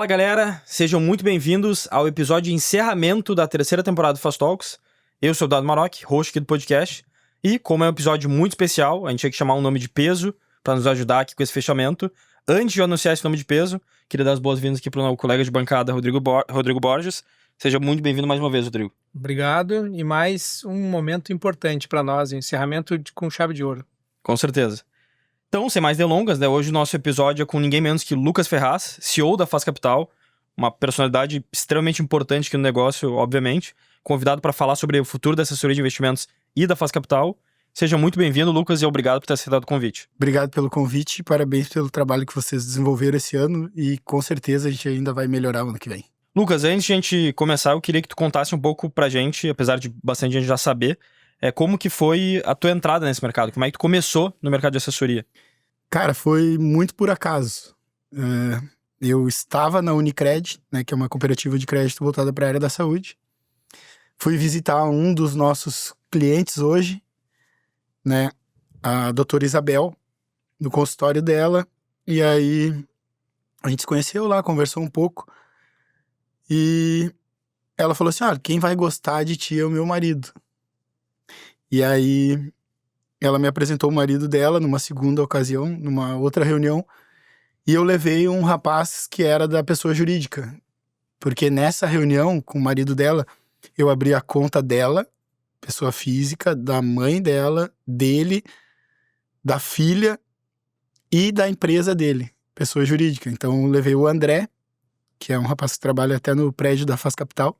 Fala galera, sejam muito bem-vindos ao episódio de encerramento da terceira temporada do Fast Talks. Eu sou o Dado Maroc, host aqui do podcast, e como é um episódio muito especial, a gente tinha que chamar um nome de peso para nos ajudar aqui com esse fechamento. Antes de eu anunciar esse nome de peso, queria dar as boas-vindas aqui para o meu colega de bancada, Rodrigo Borges. Seja muito bem-vindo mais uma vez, Rodrigo. Obrigado, e mais um momento importante para nós, encerramento com chave de ouro. Com certeza. Então, sem mais delongas, né, hoje o nosso episódio é com ninguém menos que Lucas Ferraz, CEO da Faz Capital, uma personalidade extremamente importante aqui no negócio, obviamente, convidado para falar sobre o futuro da assessoria de investimentos e da Faz Capital. Seja muito bem-vindo, Lucas, e obrigado por ter aceitado o convite. Obrigado pelo convite, parabéns pelo trabalho que vocês desenvolveram esse ano e com certeza a gente ainda vai melhorar o ano que vem. Lucas, antes de a gente começar, eu queria que tu contasse um pouco pra gente, apesar de bastante gente já saber, como que foi a tua entrada nesse mercado, como é que tu começou no mercado de assessoria? Cara, foi muito por acaso. Eu estava na Unicred, né, que é uma cooperativa de crédito voltada para a área da saúde. Fui visitar um dos nossos clientes hoje, né, a doutora Isabel, no consultório dela. E aí a gente se conheceu lá, conversou um pouco. E ela falou assim, olha, quem vai gostar de ti é o meu marido. E aí ela me apresentou o marido dela numa segunda ocasião, numa outra reunião, e eu levei um rapaz que era da pessoa jurídica. Porque nessa reunião com o marido dela, eu abri a conta dela, pessoa física, da mãe dela, dele, da filha e da empresa dele, pessoa jurídica. Então eu levei o André, que é um rapaz que trabalha até no prédio da Faz Capital.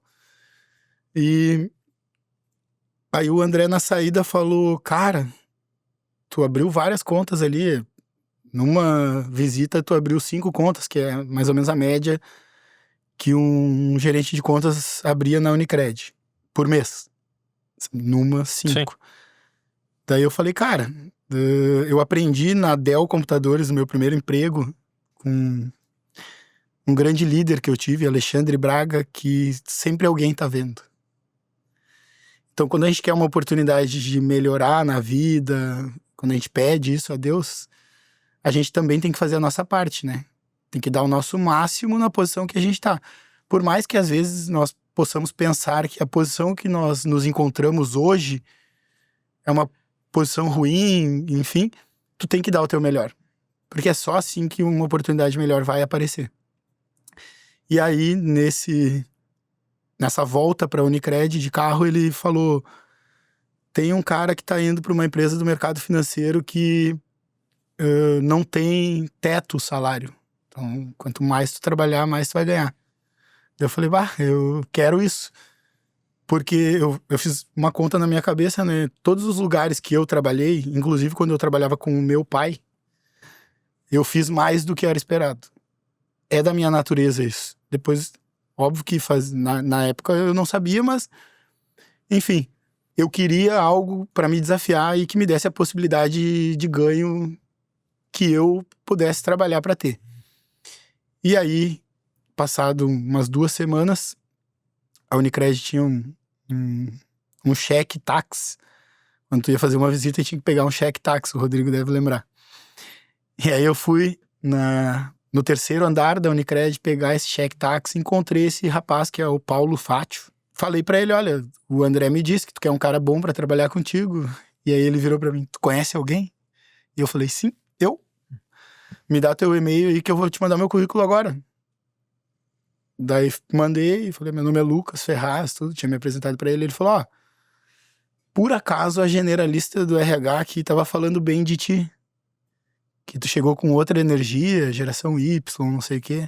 E aí o André na saída falou, cara, tu abriu várias contas ali, numa visita tu abriu 5 contas, que é mais ou menos a média que um gerente de contas abria na Unicred, por mês. Numa 5. Daí eu falei, cara, eu aprendi na Dell Computadores, no meu primeiro emprego, com um grande líder que eu tive, Alexandre Braga, que sempre alguém tá vendo. Então, quando a gente quer uma oportunidade de melhorar na vida, quando a gente pede isso a Deus, a gente também tem que fazer a nossa parte, né? Tem que dar o nosso máximo na posição que a gente tá. Por mais que às vezes nós possamos pensar que a posição que nós nos encontramos hoje é uma posição ruim, enfim, tu tem que dar o teu melhor. Porque é só assim que uma oportunidade melhor vai aparecer. E aí, nessa volta para a Unicred de carro, ele falou, tem um cara que está indo para uma empresa do mercado financeiro que não tem teto salário. Então, quanto mais tu trabalhar, mais tu vai ganhar. Eu falei, eu quero isso. Porque eu fiz uma conta na minha cabeça, né? Todos os lugares que eu trabalhei, inclusive quando eu trabalhava com o meu pai, eu fiz mais do que era esperado. É da minha natureza isso. Depois, óbvio que na época eu não sabia, mas enfim, eu queria algo para me desafiar e que me desse a possibilidade de ganho que eu pudesse trabalhar para ter. E aí, passado umas 2 semanas, a Unicred tinha um cheque tax. Quando tu ia fazer uma visita, tinha que pegar um cheque tax, o Rodrigo deve lembrar. E aí eu fui no terceiro andar da Unicred pegar esse cheque táxi, encontrei esse rapaz que é o Paulo Fátio. Falei pra ele, olha, o André me disse que tu quer um cara bom pra trabalhar contigo. E aí ele virou pra mim, tu conhece alguém? E eu falei, sim, eu. Me dá teu e-mail aí que eu vou te mandar meu currículo agora. Daí mandei, falei, meu nome é Lucas Ferraz, tudo, tinha me apresentado pra ele. Ele falou, por acaso a generalista do RH aqui tava falando bem de ti. Que tu chegou com outra energia, geração Y, não sei o quê.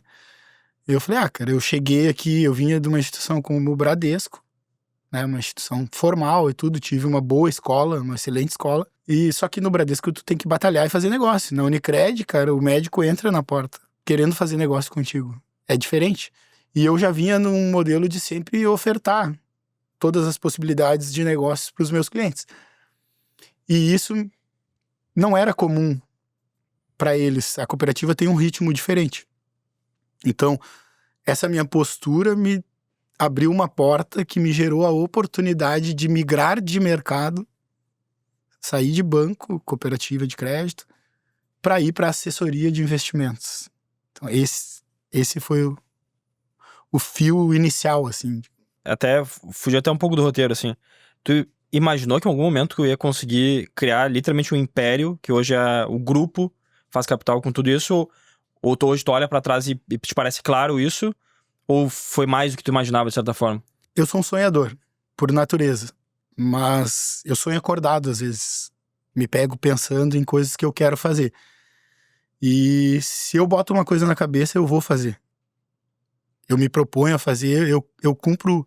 Eu falei, cara, eu cheguei aqui, eu vinha de uma instituição como o Bradesco, né, uma instituição formal e tudo, tive uma boa escola, uma excelente escola, e só que no Bradesco tu tem que batalhar e fazer negócio. Na Unicred, cara, o médico entra na porta, querendo fazer negócio contigo. É diferente. E eu já vinha num modelo de sempre ofertar todas as possibilidades de negócios para os meus clientes. E isso não era comum para eles. A cooperativa tem um ritmo diferente. Então, essa minha postura me abriu uma porta que me gerou a oportunidade de migrar de mercado, sair de banco, cooperativa de crédito, para ir para assessoria de investimentos. Então, esse foi o fio inicial, assim. Até fugir até um pouco do roteiro, assim. Tu imaginou que em algum momento tu ia conseguir criar literalmente um império, que hoje é o grupo Faz Capital com tudo isso? Ou tu hoje tu olha pra trás e te parece claro isso? Ou foi mais do que tu imaginava, de certa forma? Eu sou um sonhador, por natureza. Mas eu sonho acordado, às vezes. Me pego pensando em coisas que eu quero fazer. E se eu boto uma coisa na cabeça, eu vou fazer. Eu me proponho a fazer, eu cumpro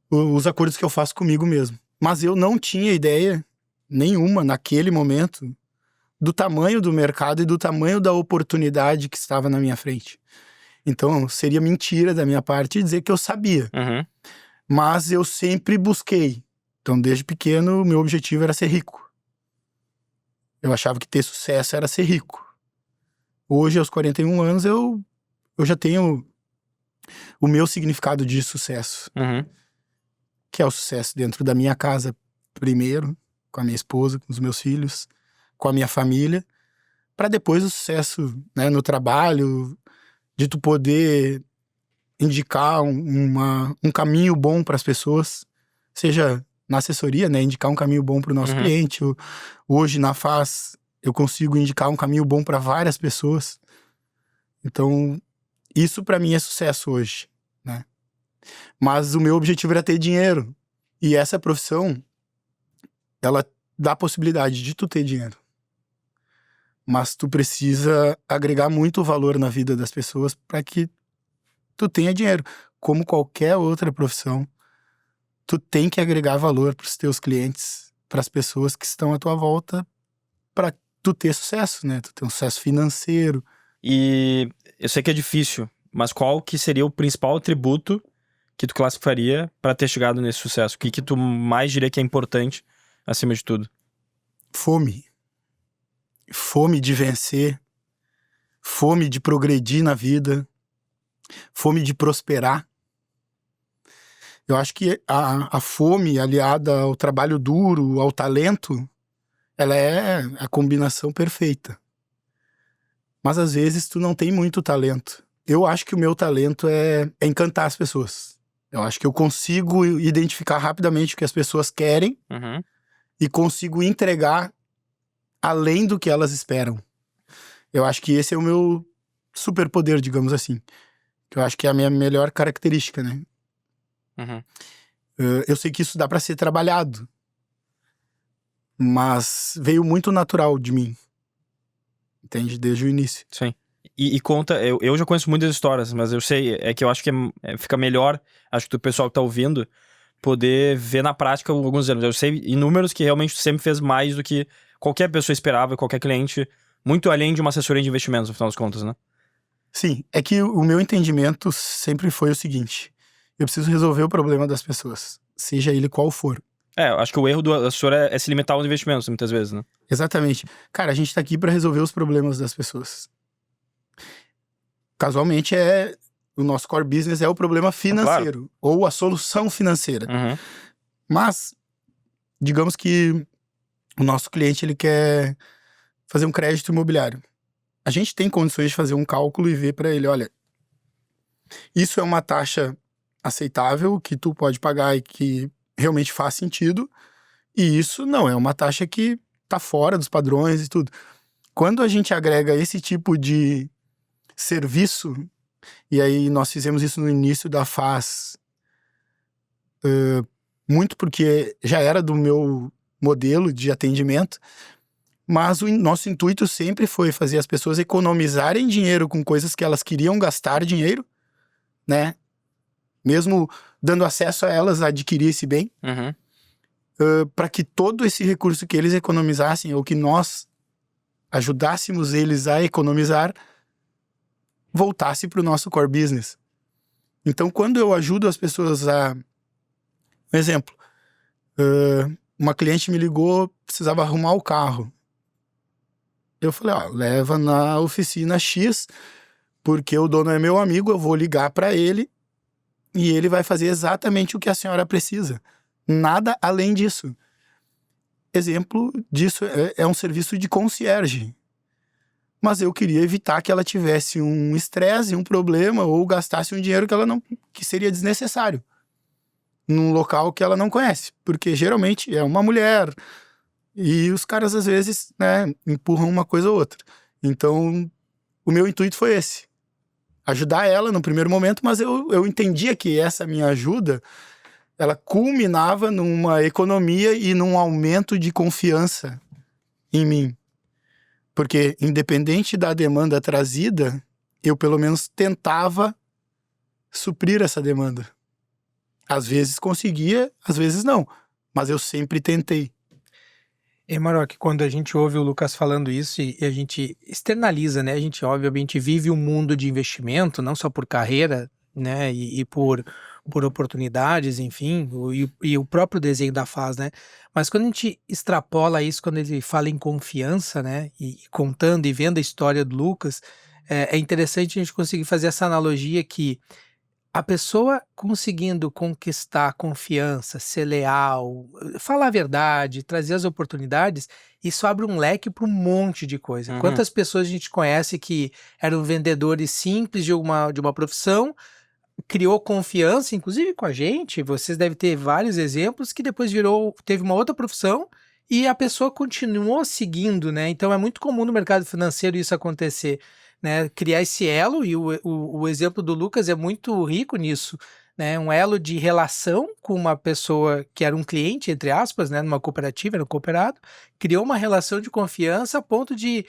os acordos que eu faço comigo mesmo. Mas eu não tinha ideia nenhuma, naquele momento, do tamanho do mercado e do tamanho da oportunidade que estava na minha frente. Então, seria mentira da minha parte dizer que eu sabia. Uhum. Mas eu sempre busquei. Então, desde pequeno, o meu objetivo era ser rico. Eu achava que ter sucesso era ser rico. Hoje, aos 41 anos, eu já tenho o meu significado de sucesso. Uhum. Que é o sucesso dentro da minha casa, primeiro, com a minha esposa, com os meus filhos, com a minha família, para depois o sucesso, né, no trabalho, de tu poder indicar um caminho bom para as pessoas, seja na assessoria, né, indicar um caminho bom para o nosso cliente. Hoje, na FAS, eu consigo indicar um caminho bom para várias pessoas. Então, isso para mim é sucesso hoje, né? Mas o meu objetivo era ter dinheiro. E essa profissão, ela dá a possibilidade de tu ter dinheiro. Mas tu precisa agregar muito valor na vida das pessoas para que tu tenha dinheiro. Como qualquer outra profissão, tu tem que agregar valor para os teus clientes, para as pessoas que estão à tua volta, para tu ter sucesso, né? Tu ter um sucesso financeiro. E eu sei que é difícil, mas qual que seria o principal atributo que tu classificaria para ter chegado nesse sucesso? O que tu mais diria que é importante acima de tudo? Fome. Fome de vencer. Fome de progredir na vida. Fome de prosperar. Eu acho que a fome aliada ao trabalho duro, ao talento, ela é a combinação perfeita. Mas às vezes tu não tem muito talento. Eu acho que o meu talento é encantar as pessoas. Eu acho que eu consigo identificar rapidamente o que as pessoas querem e consigo entregar além do que elas esperam. Eu acho que esse é o meu superpoder, digamos assim. Que eu acho que é a minha melhor característica, né? Eu sei que isso dá pra ser trabalhado. Mas veio muito natural de mim. Entende? Desde o início. Sim. E conta, eu já conheço muitas histórias, mas eu sei, é que eu acho que fica melhor, acho que o pessoal que tá ouvindo, poder ver na prática alguns anos. Eu sei inúmeros que realmente sempre fez mais do que qualquer pessoa esperava, qualquer cliente, muito além de uma assessoria de investimentos, no final das contas, né? Sim, é que o meu entendimento sempre foi o seguinte: eu preciso resolver o problema das pessoas, seja ele qual for. Eu acho que o erro do assessor é se limitar aos investimentos, muitas vezes, né? Exatamente. Cara, a gente tá aqui pra resolver os problemas das pessoas. Casualmente, o nosso core business é o problema financeiro, ou a solução financeira. Mas, digamos que o nosso cliente ele quer fazer um crédito imobiliário. A gente tem condições de fazer um cálculo e ver para ele, olha, isso é uma taxa aceitável que tu pode pagar e que realmente faz sentido, e isso não é uma taxa que tá fora dos padrões e tudo. Quando a gente agrega esse tipo de serviço, e aí nós fizemos isso no início da FAS, muito porque já era do meu modelo de atendimento, mas o nosso intuito sempre foi fazer as pessoas economizarem dinheiro com coisas que elas queriam gastar dinheiro, né? Mesmo dando acesso a elas a adquirir esse bem, para que todo esse recurso que eles economizassem, ou que nós ajudássemos eles a economizar, voltasse para o nosso core business. Então, quando eu ajudo as pessoas a... Um exemplo, uma cliente me ligou, precisava arrumar o carro. Eu falei, leva na oficina X, porque o dono é meu amigo, eu vou ligar para ele e ele vai fazer exatamente o que a senhora precisa. Nada além disso. Exemplo disso é um serviço de concierge. mas eu queria evitar que ela tivesse um estresse, um problema, ou gastasse um dinheiro que seria desnecessário num local que ela não conhece, porque geralmente é uma mulher e os caras às vezes, né, empurram uma coisa ou outra. Então, o meu intuito foi esse, ajudar ela no primeiro momento, mas eu entendia que essa minha ajuda, ela culminava numa economia e num aumento de confiança em mim. Porque, independente da demanda trazida, eu pelo menos tentava suprir essa demanda. Às vezes conseguia, às vezes não. Mas eu sempre tentei. E, Maroc, quando a gente ouve o Lucas falando isso e a gente externaliza, né? A gente, obviamente, vive um mundo de investimento, não só por carreira, né? E por oportunidades, enfim, e o próprio desenho da FAS, né? Mas quando a gente extrapola isso, quando ele fala em confiança, né? E contando e vendo a história do Lucas, é interessante a gente conseguir fazer essa analogia que a pessoa conseguindo conquistar a confiança, ser leal, falar a verdade, trazer as oportunidades, isso abre um leque para um monte de coisa. Uhum. Quantas pessoas a gente conhece que eram vendedores simples de uma profissão, criou confiança, inclusive com a gente, vocês devem ter vários exemplos, que depois teve uma outra profissão e a pessoa continuou seguindo, né? Então é muito comum no mercado financeiro isso acontecer, né? Criar esse elo, e o exemplo do Lucas é muito rico nisso, né? Um elo de relação com uma pessoa que era um cliente, entre aspas, né? Numa cooperativa, era um cooperado, criou uma relação de confiança a ponto de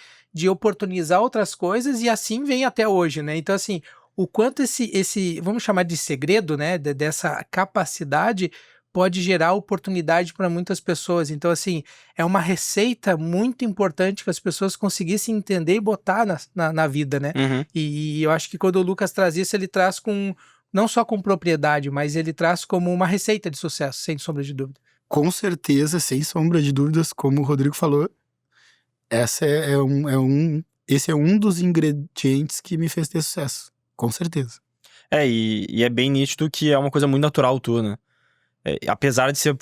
oportunizar outras coisas e assim vem até hoje, né? Então, assim, o quanto esse, vamos chamar de segredo, né? Dessa capacidade pode gerar oportunidade para muitas pessoas. Então, assim, é uma receita muito importante que as pessoas conseguissem entender e botar na vida, né? Uhum. E eu acho que quando o Lucas traz isso, ele traz não só com propriedade, mas ele traz como uma receita de sucesso, sem sombra de dúvida. Com certeza, sem sombra de dúvidas, como o Rodrigo falou, esse é um dos ingredientes que me fez ter sucesso. Com certeza. E é bem nítido que é uma coisa muito natural tua, né? Apesar de ser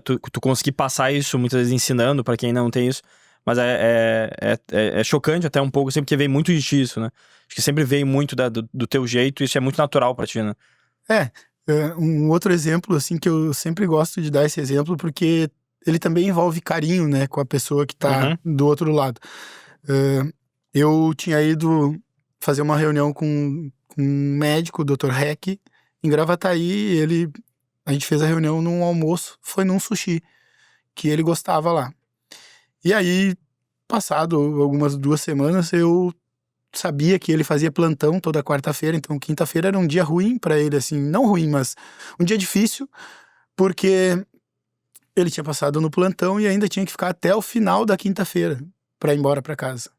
tu conseguir passar isso muitas vezes ensinando pra quem não tem isso, mas é chocante até um pouco, sempre que vem muito de ti isso, né? Acho que sempre veio muito do teu jeito, e isso é muito natural pra ti, né? Um outro exemplo, assim, que eu sempre gosto de dar esse exemplo, porque ele também envolve carinho, né, com a pessoa que tá do outro lado. Eu tinha ido fazer uma reunião com um médico, o Dr. Heck, em Gravataí, a gente fez a reunião num almoço, foi num sushi, que ele gostava lá. E aí, passado algumas 2 semanas, eu sabia que ele fazia plantão toda quarta-feira, então quinta-feira era um dia ruim pra ele, assim, não ruim, mas um dia difícil, porque ele tinha passado no plantão e ainda tinha que ficar até o final da quinta-feira pra ir embora pra casa.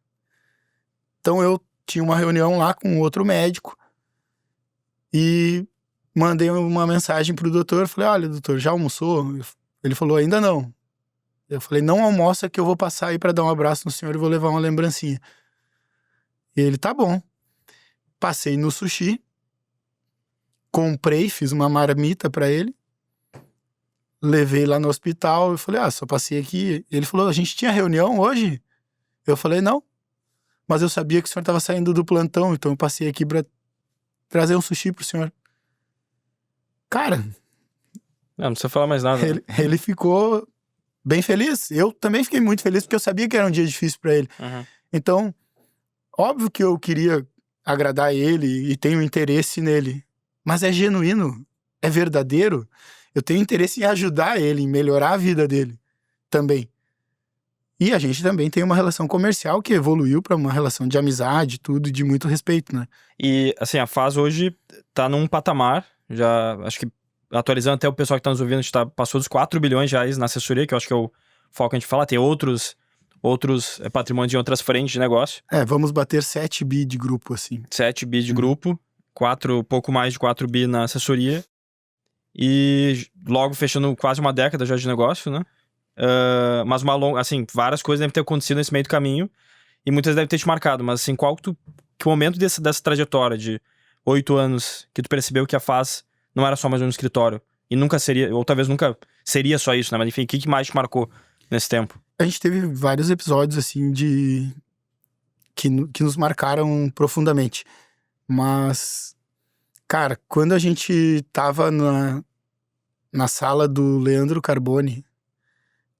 Então eu tinha uma reunião lá com outro médico e mandei uma mensagem pro doutor, falei, olha, doutor, já almoçou? Ele falou, ainda não. Eu falei, não almoça que eu vou passar aí pra dar um abraço no senhor e vou levar uma lembrancinha. E ele, tá bom. Passei no sushi, comprei, fiz uma marmita pra ele, levei lá no hospital, eu falei, só passei aqui. Ele falou, a gente tinha reunião hoje? Eu falei, não. Mas eu sabia que o senhor tava saindo do plantão, então eu passei aqui pra trazer um sushi pro senhor. Cara... Não precisa falar mais nada. Ele ficou bem feliz. Eu também fiquei muito feliz, porque eu sabia que era um dia difícil pra ele. Então, óbvio que eu queria agradar ele e tenho interesse nele, mas é genuíno, é verdadeiro. Eu tenho interesse em ajudar ele, em melhorar a vida dele também. E a gente também tem uma relação comercial que evoluiu para uma relação de amizade, tudo, e de muito respeito, né? E, assim, a FAS hoje tá num patamar, já, acho que, atualizando até o pessoal que tá nos ouvindo, a gente passou dos 4 bilhões de reais na assessoria, que eu acho que é o foco que a gente fala, tem outros patrimônios em outras frentes de negócio. Vamos bater 7 bi de grupo, assim. 7 bi de grupo, pouco mais de 4 bi na assessoria, e logo fechando quase uma década já de negócio, né? Mas assim, várias coisas devem ter acontecido nesse meio do caminho, e muitas devem ter te marcado, mas assim, que momento dessa trajetória de 8 anos que tu percebeu que a FAS não era só mais um escritório, e nunca seria, ou talvez nunca seria só isso, né? Mas enfim, o que mais te marcou nesse tempo? A gente teve vários episódios, assim, que nos marcaram profundamente. Mas, cara, quando a gente tava na sala do Leandro Carboni,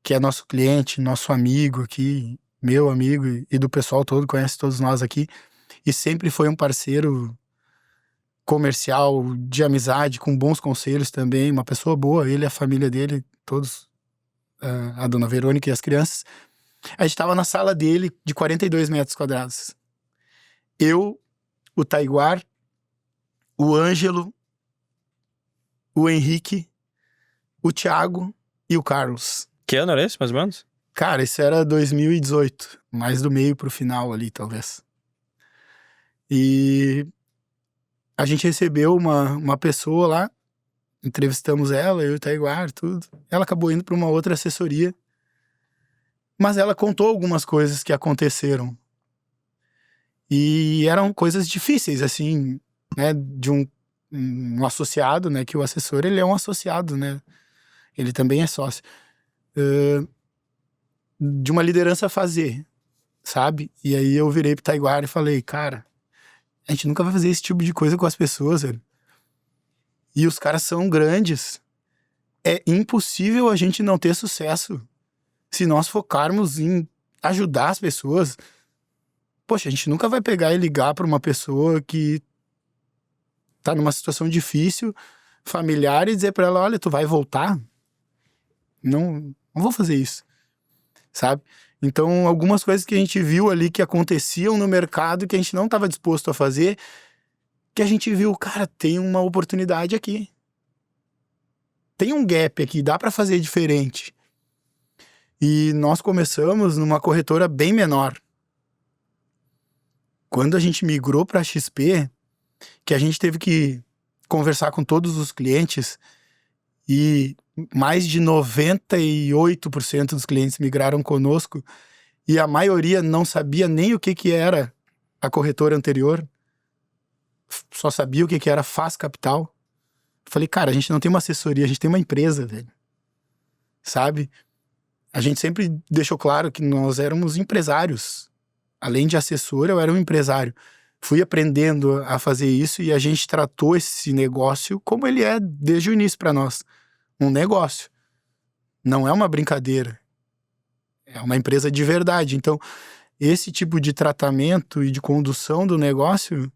que é nosso cliente, nosso amigo aqui, meu amigo e do pessoal todo, conhece todos nós aqui, e sempre foi um parceiro comercial, de amizade, com bons conselhos também, uma pessoa boa, ele e a família dele, todos, a dona Verônica e as crianças. A gente tava na sala dele, de 42 metros quadrados. Eu, o Taiguar, o Ângelo, o Henrique, o Thiago e o Carlos. Que ano era esse, mais ou menos? Cara, isso era 2018, mais do meio pro final ali, talvez. E a gente recebeu uma pessoa lá, entrevistamos ela, eu e o Taiguar, tudo. Ela acabou indo para uma outra assessoria, mas ela contou algumas coisas que aconteceram. E eram coisas difíceis, assim, né, de um associado, né, que o assessor, ele é um associado, né, ele também é sócio. De uma liderança fazer, sabe? E aí eu virei pro Taiguar e falei, cara, a gente nunca vai fazer esse tipo de coisa com as pessoas, velho. E os caras são grandes. É impossível a gente não ter sucesso se nós focarmos em ajudar as pessoas. Poxa, a gente nunca vai pegar e ligar pra uma pessoa que tá numa situação difícil, familiar, e dizer pra ela, olha, tu vai voltar? Não vou fazer isso, sabe? Então, algumas coisas que a gente viu ali que aconteciam no mercado que a gente não estava disposto a fazer, que a gente viu, cara, tem uma oportunidade aqui. Tem um gap aqui, dá para fazer diferente. E nós começamos numa corretora bem menor. Quando a gente migrou para a XP, que a gente teve que conversar com todos os clientes e mais de 98% dos clientes migraram conosco e a maioria não sabia nem o que era a corretora anterior, só sabia o que era Faz Capital. Falei, cara, a gente não tem uma assessoria, a gente tem uma empresa, velho. Sabe? A gente sempre deixou claro que nós éramos empresários. Além de assessor, eu era um empresário. Fui aprendendo a fazer isso e a gente tratou esse negócio como ele é desde o início para nós. Um negócio. Não é uma brincadeira. É uma empresa de verdade. Então, esse tipo de tratamento e de condução do negócio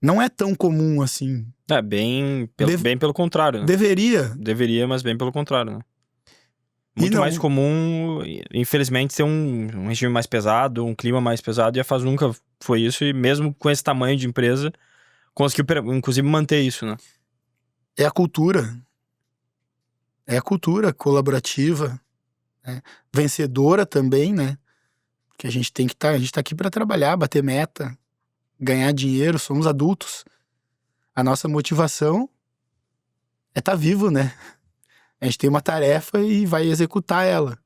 não é tão comum assim. É, bem pelo contrário, né? Deveria, mas bem pelo contrário, né? Muito mais comum, infelizmente, ter um regime mais pesado, um clima mais pesado, e a FAZ nunca foi isso, e mesmo com esse tamanho de empresa, conseguiu, inclusive, manter isso, né? É a cultura. É a cultura colaborativa, né? Vencedora também, né? Que a gente tem que a gente tá aqui para trabalhar, bater meta, ganhar dinheiro, somos adultos. A nossa motivação é estar vivo, né? A gente tem uma tarefa e vai executar ela.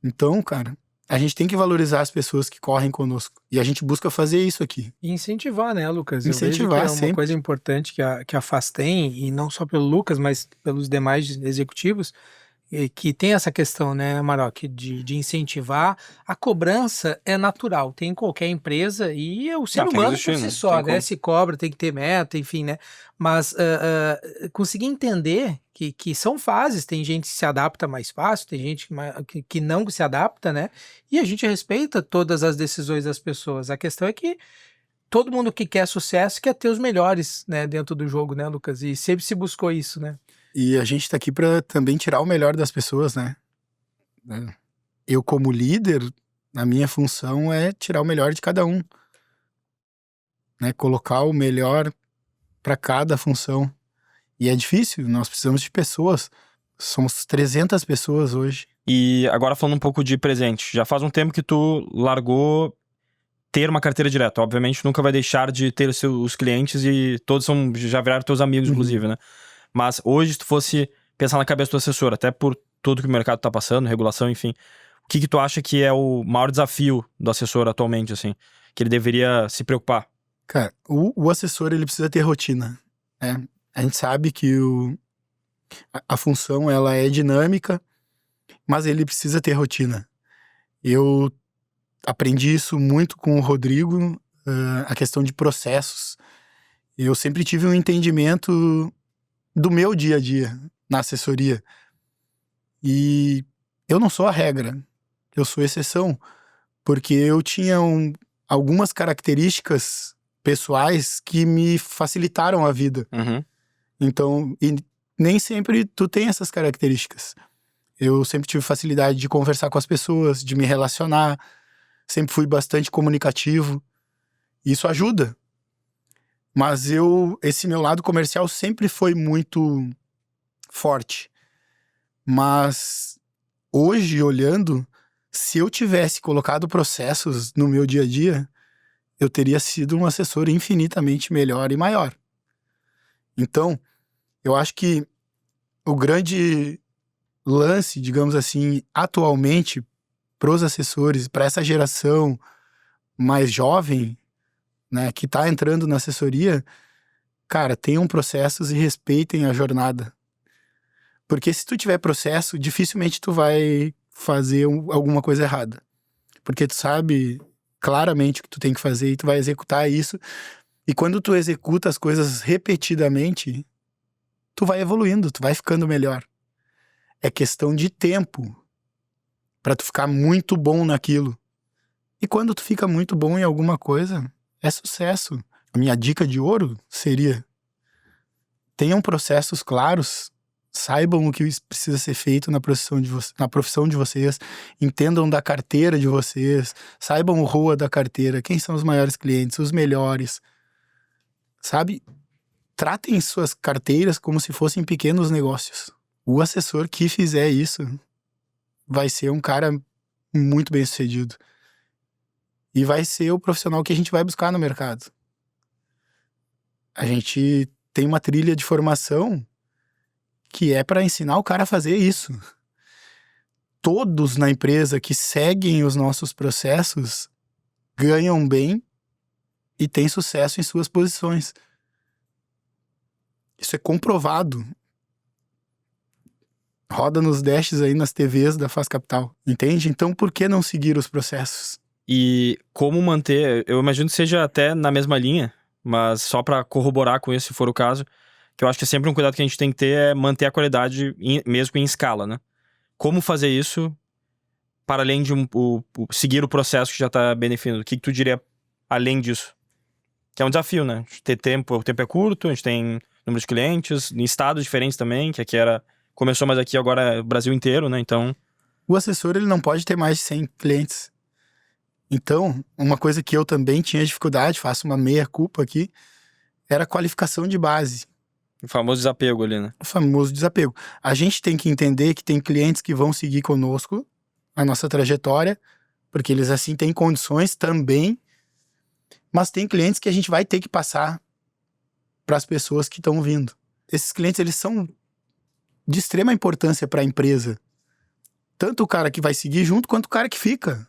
Então, cara, a gente tem que valorizar as pessoas que correm conosco. E a gente busca fazer isso aqui. E incentivar, né, Lucas? Incentivar, eu vejo que é sempre. uma coisa importante que a FAZ tem, e não só pelo Lucas, mas pelos demais executivos, que tem essa questão, né, Maroc, de incentivar. A cobrança é natural, tem em qualquer empresa, e o ser humano por si só, né, se cobra, tem que ter meta, enfim, né, mas conseguir entender que são fases, tem gente que se adapta mais fácil, tem gente que não se adapta, né, e a gente respeita todas as decisões das pessoas. A questão é que todo mundo que quer sucesso quer ter os melhores, né, dentro do jogo, né, Lucas, e sempre se buscou isso, né. E a gente tá aqui para também tirar o melhor das pessoas, né? Eu, como líder, a minha função é tirar o melhor de cada um, né? Colocar o melhor para cada função. E é difícil, nós precisamos de pessoas. Somos 300 pessoas hoje. E agora falando um pouco de presente, já faz um tempo que tu largou ter uma carteira direta. Obviamente nunca vai deixar de ter os clientes e todos já viraram teus amigos, inclusive, né? Mas hoje, se tu fosse pensar na cabeça do assessor, até por tudo que o mercado tá passando, regulação, enfim, o que tu acha que é o maior desafio do assessor atualmente, assim, que ele deveria se preocupar? Cara, o assessor, ele precisa ter rotina, né? A gente sabe que a função, ela é dinâmica, mas ele precisa ter rotina. Eu, aprendi isso muito com o Rodrigo, a questão de processos. Eu sempre tive um entendimento do meu dia a dia na assessoria. E eu não sou a regra, eu sou exceção, porque eu tinha algumas características pessoais que me facilitaram a vida. Uhum. Então, e nem sempre tu tem essas características. Eu sempre tive facilidade de conversar com as pessoas, de me relacionar, sempre fui bastante comunicativo. Isso ajuda. Mas esse meu lado comercial sempre foi muito forte. Mas hoje, olhando, se eu tivesse colocado processos no meu dia a dia, eu teria sido um assessor infinitamente melhor e maior. Então, eu acho que o grande lance, digamos assim, atualmente, para os assessores, para essa geração mais jovem, né, que tá entrando na assessoria, cara, tenham processos e respeitem a jornada. Porque se tu tiver processo, dificilmente tu vai fazer alguma coisa errada. Porque tu sabe claramente o que tu tem que fazer e tu vai executar isso. E quando tu executa as coisas repetidamente, tu vai evoluindo, tu vai ficando melhor. É questão de tempo pra tu ficar muito bom naquilo. E quando tu fica muito bom em alguma coisa, é sucesso. A minha dica de ouro seria: tenham processos claros, saibam o que precisa ser feito na profissão de vocês, entendam da carteira de vocês, saibam o ROA da carteira, quem são os maiores clientes, os melhores, sabe? Tratem suas carteiras como se fossem pequenos negócios. O assessor que fizer isso vai ser um cara muito bem sucedido. E vai ser o profissional que a gente vai buscar no mercado. A gente tem uma trilha de formação que é para ensinar o cara a fazer isso. Todos na empresa que seguem os nossos processos ganham bem e têm sucesso em suas posições. Isso é comprovado. Roda nos dashes aí nas TVs da Faz Capital, entende? Então por que não seguir os processos? E como manter, eu imagino que seja até na mesma linha, mas só pra corroborar com isso, se for o caso, que eu acho que é sempre um cuidado que a gente tem que ter é manter a qualidade mesmo em escala, né? Como fazer isso para além de seguir o processo que já tá bem definido? O que tu diria além disso? Que é um desafio, né? Ter tempo, o tempo é curto, a gente tem número de clientes, em estados diferentes também, que aqui começou, mas aqui agora é o Brasil inteiro, né? Então... O assessor, ele não pode ter mais de 100 clientes. Então, uma coisa que eu também tinha dificuldade, faço uma meia-culpa aqui, era a qualificação de base. O famoso desapego ali, né? O famoso desapego. A gente tem que entender que tem clientes que vão seguir conosco a nossa trajetória, porque eles assim têm condições também, mas tem clientes que a gente vai ter que passar para as pessoas que estão vindo. Esses clientes, eles são de extrema importância para a empresa. Tanto o cara que vai seguir junto, quanto o cara que fica.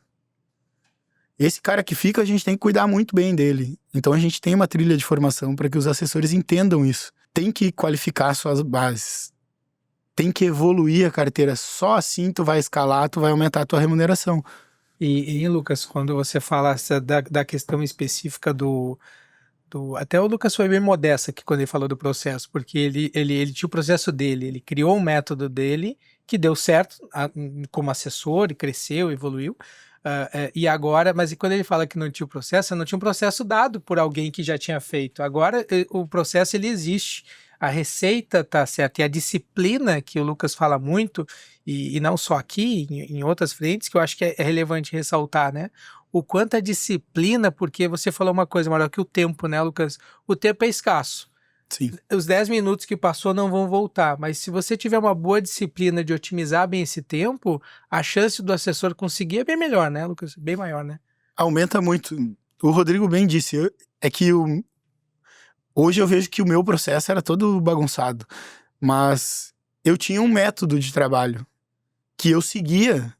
Esse cara que fica, a gente tem que cuidar muito bem dele. Então a gente tem uma trilha de formação para que os assessores entendam isso. Tem que qualificar suas bases. Tem que evoluir a carteira. Só assim tu vai escalar, tu vai aumentar a tua remuneração. E Lucas, quando você fala da questão específica até o Lucas foi bem modesto aqui quando ele falou do processo, porque ele tinha o processo dele, ele criou um método dele que deu certo como assessor, e cresceu, evoluiu. E agora, mas quando ele fala que não tinha um processo dado por alguém que já tinha feito. Agora o processo ele existe, a receita tá certa, e a disciplina que o Lucas fala muito, e não só aqui, em outras frentes, que eu acho que é relevante ressaltar, né? O quanto a disciplina, porque você falou uma coisa maior que o tempo, né, Lucas? O tempo é escasso. Sim. Os 10 minutos que passou não vão voltar, mas se você tiver uma boa disciplina de otimizar bem esse tempo, a chance do assessor conseguir é bem melhor, né, Lucas? Bem maior, né? Aumenta muito. O Rodrigo bem disse, é que hoje eu vejo que o meu processo era todo bagunçado, mas eu tinha um método de trabalho que eu seguia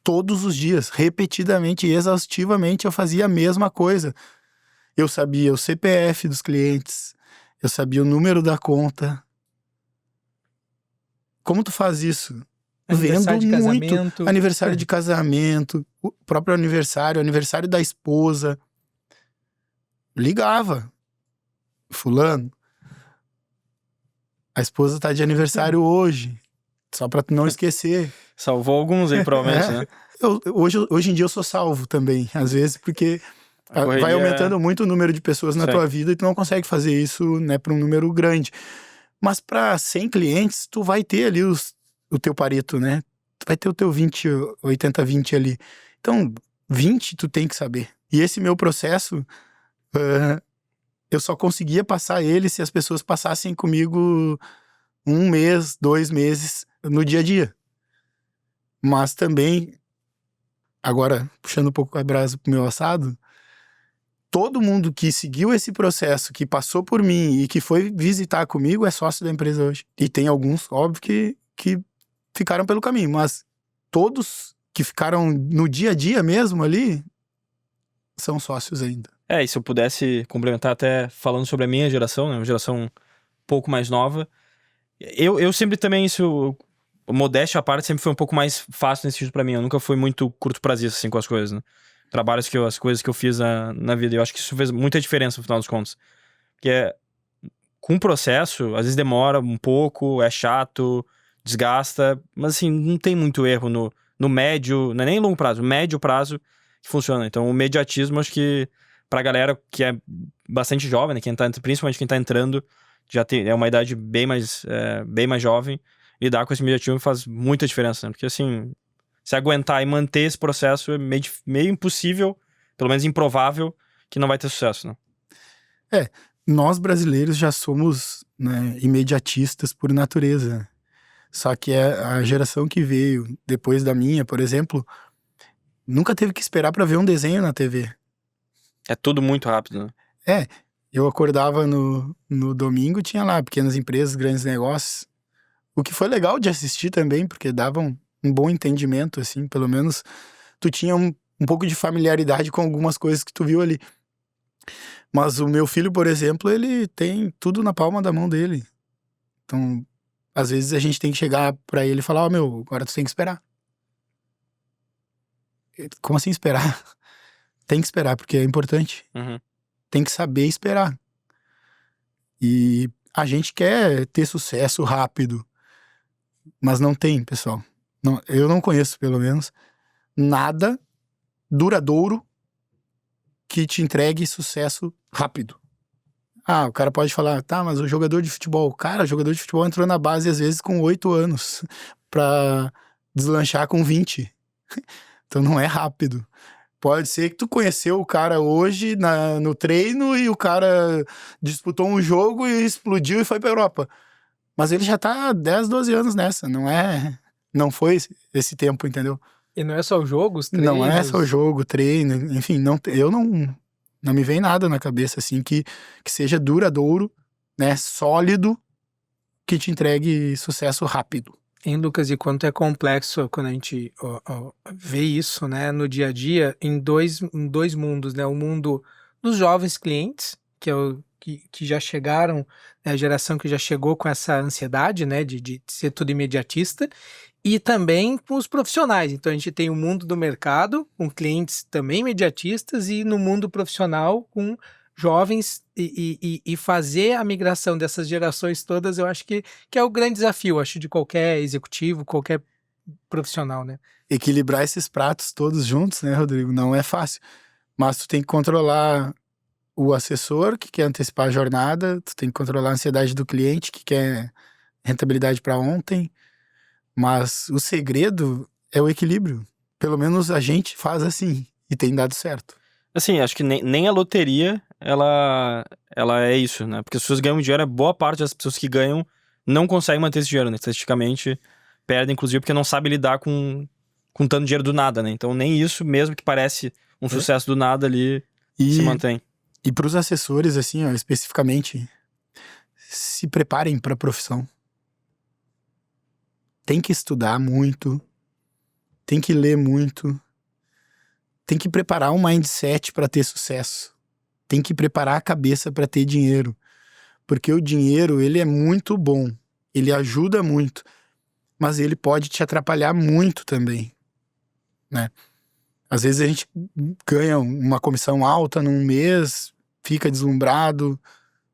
todos os dias, repetidamente e exaustivamente eu fazia a mesma coisa. Eu sabia o CPF dos clientes, eu sabia o número da conta. Como tu faz isso? Aniversário vendo de muito. casamento. Aniversário de casamento, o próprio aniversário da esposa. Ligava. Fulano, a esposa tá de aniversário hoje. Só pra tu não esquecer. Salvou alguns aí, provavelmente, né? Hoje em dia eu sou salvo também, às vezes, porque A correria vai aumentando muito o número de pessoas na Sim. tua vida e tu não consegue fazer isso, né, para um número grande. Mas para 100 clientes, tu vai ter ali o teu Pareto, né? Tu vai ter o teu 20, 80-20 ali. Então, 20 tu tem que saber. E esse meu processo, eu só conseguia passar ele se as pessoas passassem comigo 1 mês, 2 meses no dia a dia. Mas também, agora puxando um pouco a brasa pro meu assado, todo mundo que seguiu esse processo, que passou por mim e que foi visitar comigo é sócio da empresa hoje. E tem alguns, óbvio, que ficaram pelo caminho, mas todos que ficaram no dia a dia mesmo ali são sócios ainda. E se eu pudesse complementar até falando sobre a minha geração, né, uma geração um pouco mais nova, eu sempre também, isso, modéstia à parte, sempre foi um pouco mais fácil nesse sentido pra mim. Eu nunca fui muito curto prazista, assim, com as coisas, né? As coisas que eu fiz na vida. Eu acho que isso fez muita diferença no final dos contos. Porque com o processo, às vezes demora um pouco, é chato, desgasta, mas assim, não tem muito erro no médio, não é nem longo prazo, médio prazo que funciona. Então o mediatismo, acho que pra galera que é bastante jovem, né, principalmente quem tá entrando, já é uma idade bem mais jovem, lidar com esse mediatismo faz muita diferença, né? Porque assim, se aguentar e manter esse processo é meio impossível, pelo menos improvável, que não vai ter sucesso, né? Nós brasileiros já somos, né, imediatistas por natureza. Só que a geração que veio depois da minha, por exemplo, nunca teve que esperar pra ver um desenho na TV. É tudo muito rápido, né? Eu acordava no domingo, tinha lá pequenas empresas, grandes negócios. O que foi legal de assistir também, porque dava um bom entendimento, assim, pelo menos tu tinha um pouco de familiaridade com algumas coisas que tu viu ali. Mas o meu filho, por exemplo, ele tem tudo na palma da mão dele. Então, às vezes a gente tem que chegar pra ele e falar, agora tu tem que esperar. Como assim esperar? Tem que esperar, porque é importante. Uhum. Tem que saber esperar. E a gente quer ter sucesso rápido, mas não tem, pessoal. Eu não conheço, pelo menos, nada duradouro que te entregue sucesso rápido. O cara pode falar, tá, mas o jogador de futebol... Cara, o jogador de futebol entrou na base, às vezes, com 8 anos, pra deslanchar com 20. Então não é rápido. Pode ser que tu conheceu o cara hoje no treino e o cara disputou um jogo e explodiu e foi pra Europa. Mas ele já tá 10, 12 anos nessa, não foi esse tempo, entendeu? E não é só o jogo, os treinos? Não é só o jogo, treino, enfim, eu não me vem nada na cabeça assim que seja duradouro, né, sólido, que te entregue sucesso rápido. Hein, Lucas, e quanto é complexo quando a gente vê isso, né, no dia a dia, em dois mundos, né, o mundo dos jovens clientes, que é que já chegaram, né, a geração que já chegou com essa ansiedade, né, de ser tudo imediatista, e também com os profissionais. Então a gente tem o mundo do mercado, com clientes também imediatistas, e no mundo profissional, com jovens, e fazer a migração dessas gerações todas, eu acho que é o grande desafio, acho, de qualquer executivo, qualquer profissional, né? Equilibrar esses pratos todos juntos, né, Rodrigo? Não é fácil. Mas tu tem que controlar o assessor, que quer antecipar a jornada, tu tem que controlar a ansiedade do cliente, que quer rentabilidade para ontem. Mas o segredo é o equilíbrio. Pelo menos a gente faz assim, e tem dado certo. Assim, acho que nem a loteria, ela é isso, né? Porque as pessoas ganham dinheiro, boa parte das pessoas que ganham não conseguem manter esse dinheiro, né? Estatisticamente, perdem, inclusive, porque não sabem lidar com tanto dinheiro do nada, né? Então, nem isso, mesmo que parece um sucesso do nada ali, se mantém. E para os assessores, assim, ó, especificamente, se preparem para a profissão. Tem que estudar muito, tem que ler muito, tem que preparar um mindset para ter sucesso, tem que preparar a cabeça para ter dinheiro, porque o dinheiro, ele é muito bom, ele ajuda muito, mas ele pode te atrapalhar muito também, né? Às vezes a gente ganha uma comissão alta num mês, fica deslumbrado,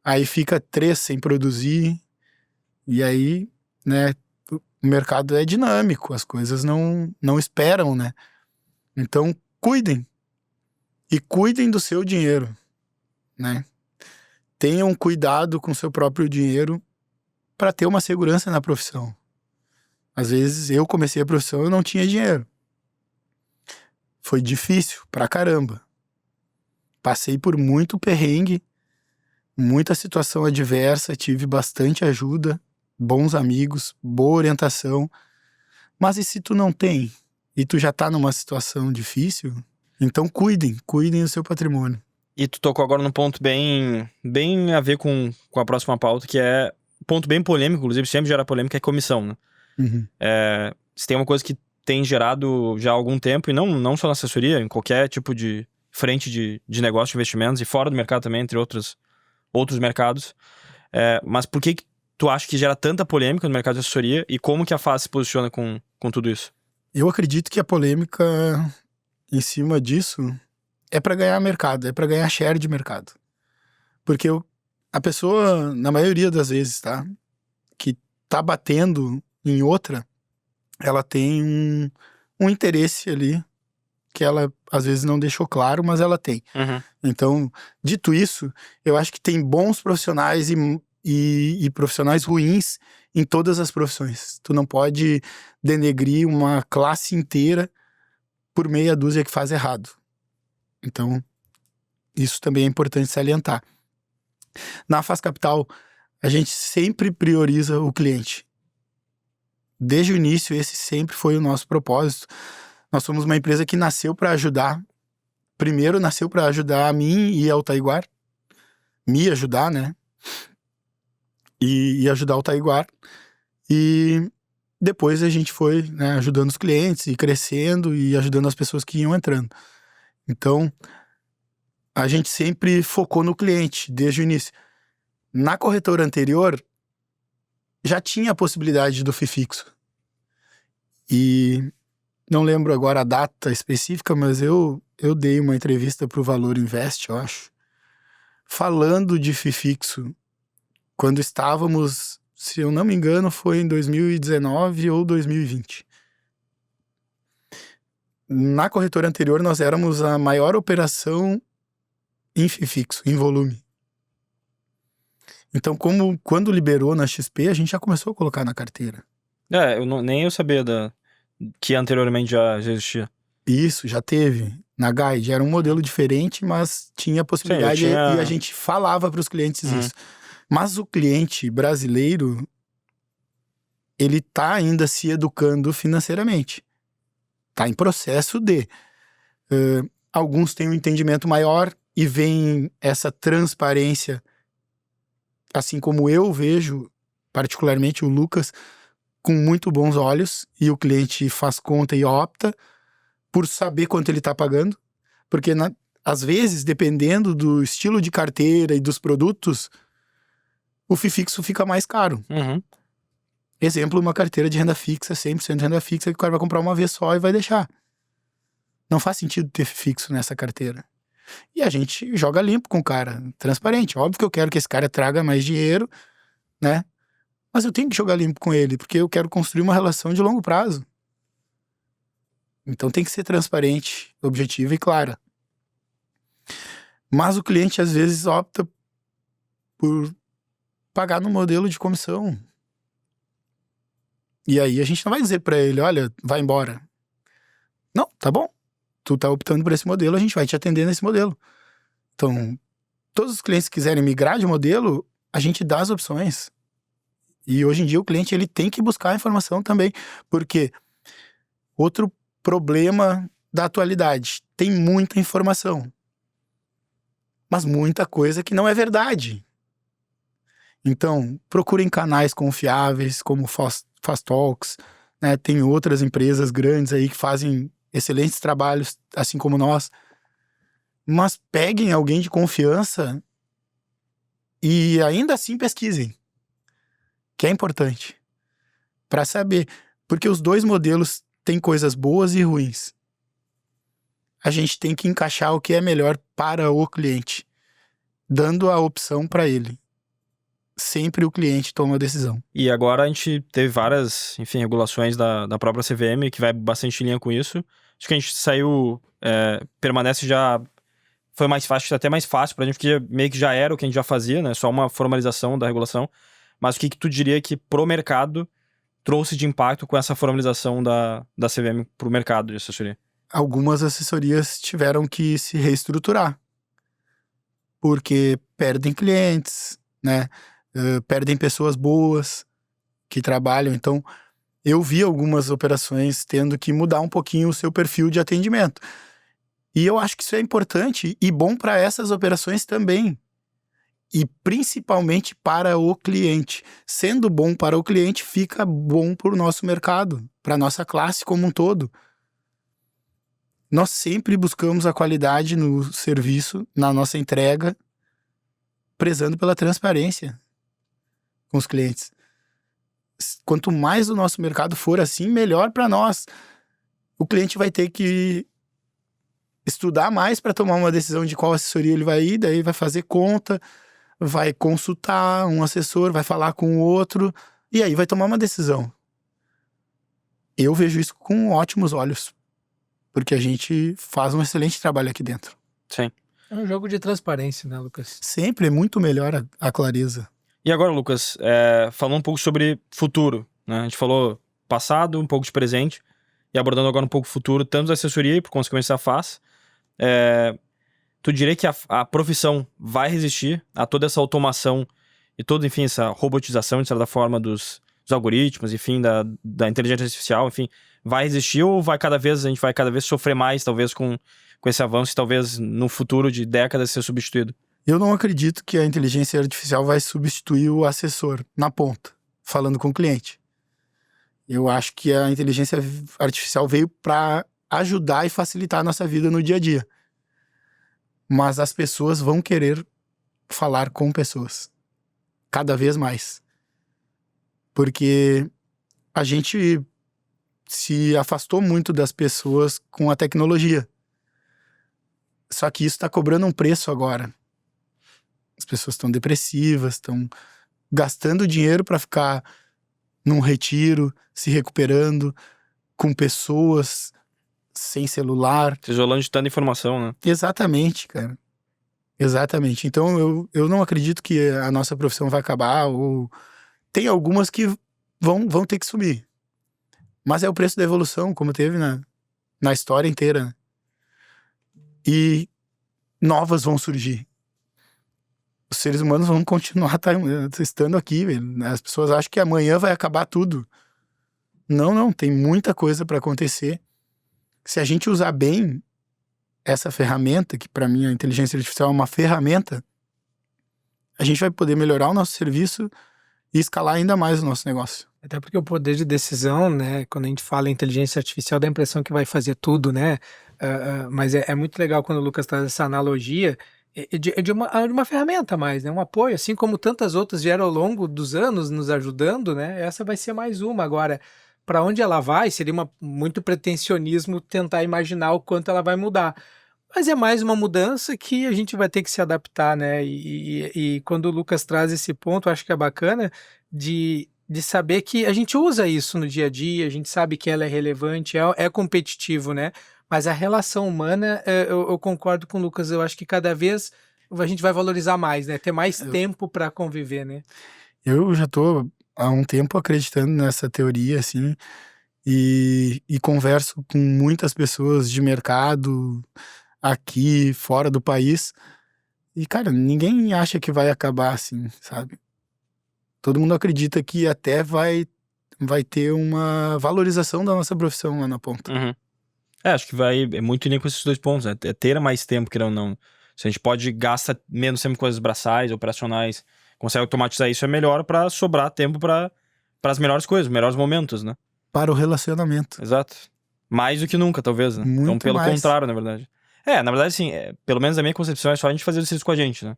aí fica 3 sem produzir, e aí, né, o mercado é dinâmico, as coisas não esperam, né? Então, cuidem. E cuidem do seu dinheiro, né? Tenham cuidado com o seu próprio dinheiro para ter uma segurança na profissão. Às vezes, eu comecei a profissão e eu não tinha dinheiro. Foi difícil pra caramba. Passei por muito perrengue, muita situação adversa, tive bastante ajuda, bons amigos, boa orientação. Mas e se tu não tem? E tu já tá numa situação difícil? Então cuidem do seu patrimônio. E tu tocou agora num ponto bem a ver com a próxima pauta, que é um ponto bem polêmico, inclusive sempre gera polêmica, é comissão, né? Uhum. Se tem uma coisa que tem gerado já há algum tempo, e não só na assessoria, em qualquer tipo de frente de negócio, de investimentos, e fora do mercado também, entre outros mercados. Mas por que tu acha que gera tanta polêmica no mercado de assessoria, e como que a FAS se posiciona com tudo isso? Eu acredito que a polêmica em cima disso é para ganhar mercado, é para ganhar share de mercado. Porque a pessoa, na maioria das vezes, tá? Que tá batendo em outra, ela tem um interesse ali que ela às vezes não deixou claro, mas ela tem. Uhum. Então, dito isso, eu acho que tem bons profissionais e profissionais ruins em todas as profissões. Tu não pode denegrir uma classe inteira por meia dúzia que faz errado. Então, isso também é importante salientar. Na FAS Capital, a gente sempre prioriza o cliente. Desde o início, esse sempre foi o nosso propósito. Nós somos uma empresa que nasceu para ajudar. Primeiro, nasceu para ajudar a mim e ao Taiguar. Me ajudar, né? E ajudar o Taiguar. E depois a gente foi, né, ajudando os clientes e crescendo e ajudando as pessoas que iam entrando. Então, a gente sempre focou no cliente, desde o início. Na corretora anterior, já tinha a possibilidade do FII fixo. E não lembro agora a data específica, mas eu dei uma entrevista para o Valor Invest, eu acho, falando de FII fixo, quando estávamos, se eu não me engano, foi em 2019 ou 2020. Na corretora anterior, nós éramos a maior operação em FII fixo, em volume. Então, quando liberou na XP, a gente já começou a colocar na carteira. Nem eu sabia que anteriormente já existia. Isso, já teve. Na Guide era um modelo diferente, mas tinha a possibilidade. Sim, E a gente falava para os clientes isso. Mas o cliente brasileiro, ele tá ainda se educando financeiramente. Tá em processo de. Alguns têm um entendimento maior e veem essa transparência, assim como eu vejo, particularmente o Lucas, com muito bons olhos, e o cliente faz conta e opta por saber quanto ele está pagando, porque às vezes, dependendo do estilo de carteira e dos produtos, o FII fixo fica mais caro. Uhum. Exemplo, uma carteira de renda fixa, 100% de renda fixa, que o cara vai comprar uma vez só e vai deixar. Não faz sentido ter FII fixo nessa carteira. E a gente joga limpo com o cara, transparente. Óbvio que eu quero que esse cara traga mais dinheiro, né? Mas eu tenho que jogar limpo com ele, porque eu quero construir uma relação de longo prazo. Então tem que ser transparente, objetiva e clara. Mas o cliente às vezes opta por pagar no modelo de comissão. E aí a gente não vai dizer pra ele, olha, vai embora. Não, tá bom. Tu tá optando por esse modelo, a gente vai te atender nesse modelo. Então, todos os clientes que quiserem migrar de modelo, a gente dá as opções. E hoje em dia o cliente ele tem que buscar a informação também, porque outro problema da atualidade, tem muita informação, mas muita coisa que não é verdade. Então, procurem canais confiáveis como Fast Talks, né? Tem outras empresas grandes aí que fazem excelentes trabalhos, assim como nós, mas peguem alguém de confiança e ainda assim pesquisem, que é importante, para saber. Porque os dois modelos têm coisas boas e ruins. A gente tem que encaixar o que é melhor para o cliente, dando a opção para ele. Sempre o cliente toma a decisão. E agora a gente teve várias, enfim, regulações da própria CVM, que vai bastante em linha com isso. Acho que a gente saiu, permanece já... Foi mais fácil, até mais fácil pra gente, porque meio que já era o que a gente já fazia, né? Só uma formalização da regulação. Mas o que tu diria que pro mercado trouxe de impacto com essa formalização da CVM pro mercado de assessoria? Algumas assessorias tiveram que se reestruturar. Porque perdem clientes, né? Perdem pessoas boas que trabalham. Então, eu vi algumas operações tendo que mudar um pouquinho o seu perfil de atendimento. E eu acho que isso é importante e bom para essas operações também. E principalmente para o cliente. Sendo bom para o cliente, fica bom para o nosso mercado, para a nossa classe como um todo. Nós sempre buscamos a qualidade no serviço, na nossa entrega, prezando pela transparência com os clientes. Quanto mais o nosso mercado for assim, melhor para nós. O cliente vai ter que estudar mais para tomar uma decisão de qual assessoria ele vai ir, daí vai fazer conta, vai consultar um assessor, vai falar com o outro, e aí vai tomar uma decisão. Eu vejo isso com ótimos olhos, porque a gente faz um excelente trabalho aqui dentro. Sim. É um jogo de transparência, né, Lucas? Sempre é muito melhor a clareza. E agora, Lucas, falando um pouco sobre futuro, né? A gente falou passado, um pouco de presente, e abordando agora um pouco o futuro, tanto da assessoria e, por consequência, da FAS. Tu diria que a profissão vai resistir a toda essa automação e toda, enfim, essa robotização, de certa forma, dos algoritmos, enfim, da inteligência artificial, enfim, vai resistir ou a gente vai cada vez sofrer mais, talvez, com esse avanço e talvez no futuro de décadas ser substituído? Eu não acredito que a inteligência artificial vai substituir o assessor na ponta, falando com o cliente. Eu acho que a inteligência artificial veio para ajudar e facilitar a nossa vida no dia a dia. Mas as pessoas vão querer falar com pessoas. Cada vez mais. Porque a gente se afastou muito das pessoas com a tecnologia. Só que isso está cobrando um preço agora. As pessoas estão depressivas, estão gastando dinheiro para ficar num retiro, se recuperando, com pessoas sem celular. Se isolando de tanta informação, né? Exatamente, cara. Exatamente. Então eu não acredito que a nossa profissão vai acabar, ou tem algumas que vão ter que sumir. Mas é o preço da evolução, como teve na história inteira. Né? E novas vão surgir. Os seres humanos vão continuar estando aqui, velho. As pessoas acham que amanhã vai acabar tudo. Não, tem muita coisa para acontecer. Se a gente usar bem essa ferramenta, que para mim a inteligência artificial é uma ferramenta, a gente vai poder melhorar o nosso serviço e escalar ainda mais o nosso negócio. Até porque o poder de decisão, né, quando a gente fala em inteligência artificial, dá a impressão que vai fazer tudo, né? Mas é muito legal quando o Lucas traz essa analogia de uma ferramenta a mais, né? Um apoio, assim como tantas outras vieram ao longo dos anos nos ajudando, né? Essa vai ser mais uma. Agora, para onde ela vai, seria muito pretensionismo tentar imaginar o quanto ela vai mudar. Mas é mais uma mudança que a gente vai ter que se adaptar, né? E quando o Lucas traz esse ponto, eu acho que é bacana de saber que a gente usa isso no dia a dia, a gente sabe que ela é relevante, é competitivo, né? Mas a relação humana, eu concordo com o Lucas, eu acho que cada vez a gente vai valorizar mais, né? Ter mais tempo para conviver, né? Eu já tô há um tempo acreditando nessa teoria, assim, e converso com muitas pessoas de mercado, aqui, fora do país, e, cara, ninguém acha que vai acabar assim, sabe? Todo mundo acredita que até vai ter uma valorização da nossa profissão lá na ponta. Uhum. Acho que é muito lindo com esses dois pontos, né? Ter mais tempo, querendo ou não. Se a gente pode gastar menos tempo com coisas braçais, operacionais, consegue automatizar isso, é melhor pra sobrar tempo para as melhores coisas, melhores momentos, né? Para o relacionamento. Exato. Mais do que nunca, talvez, né? Muito então, pelo mais. contrário, na verdade. Na verdade, assim, pelo menos a minha concepção é só a gente fazer exercício com a gente, né?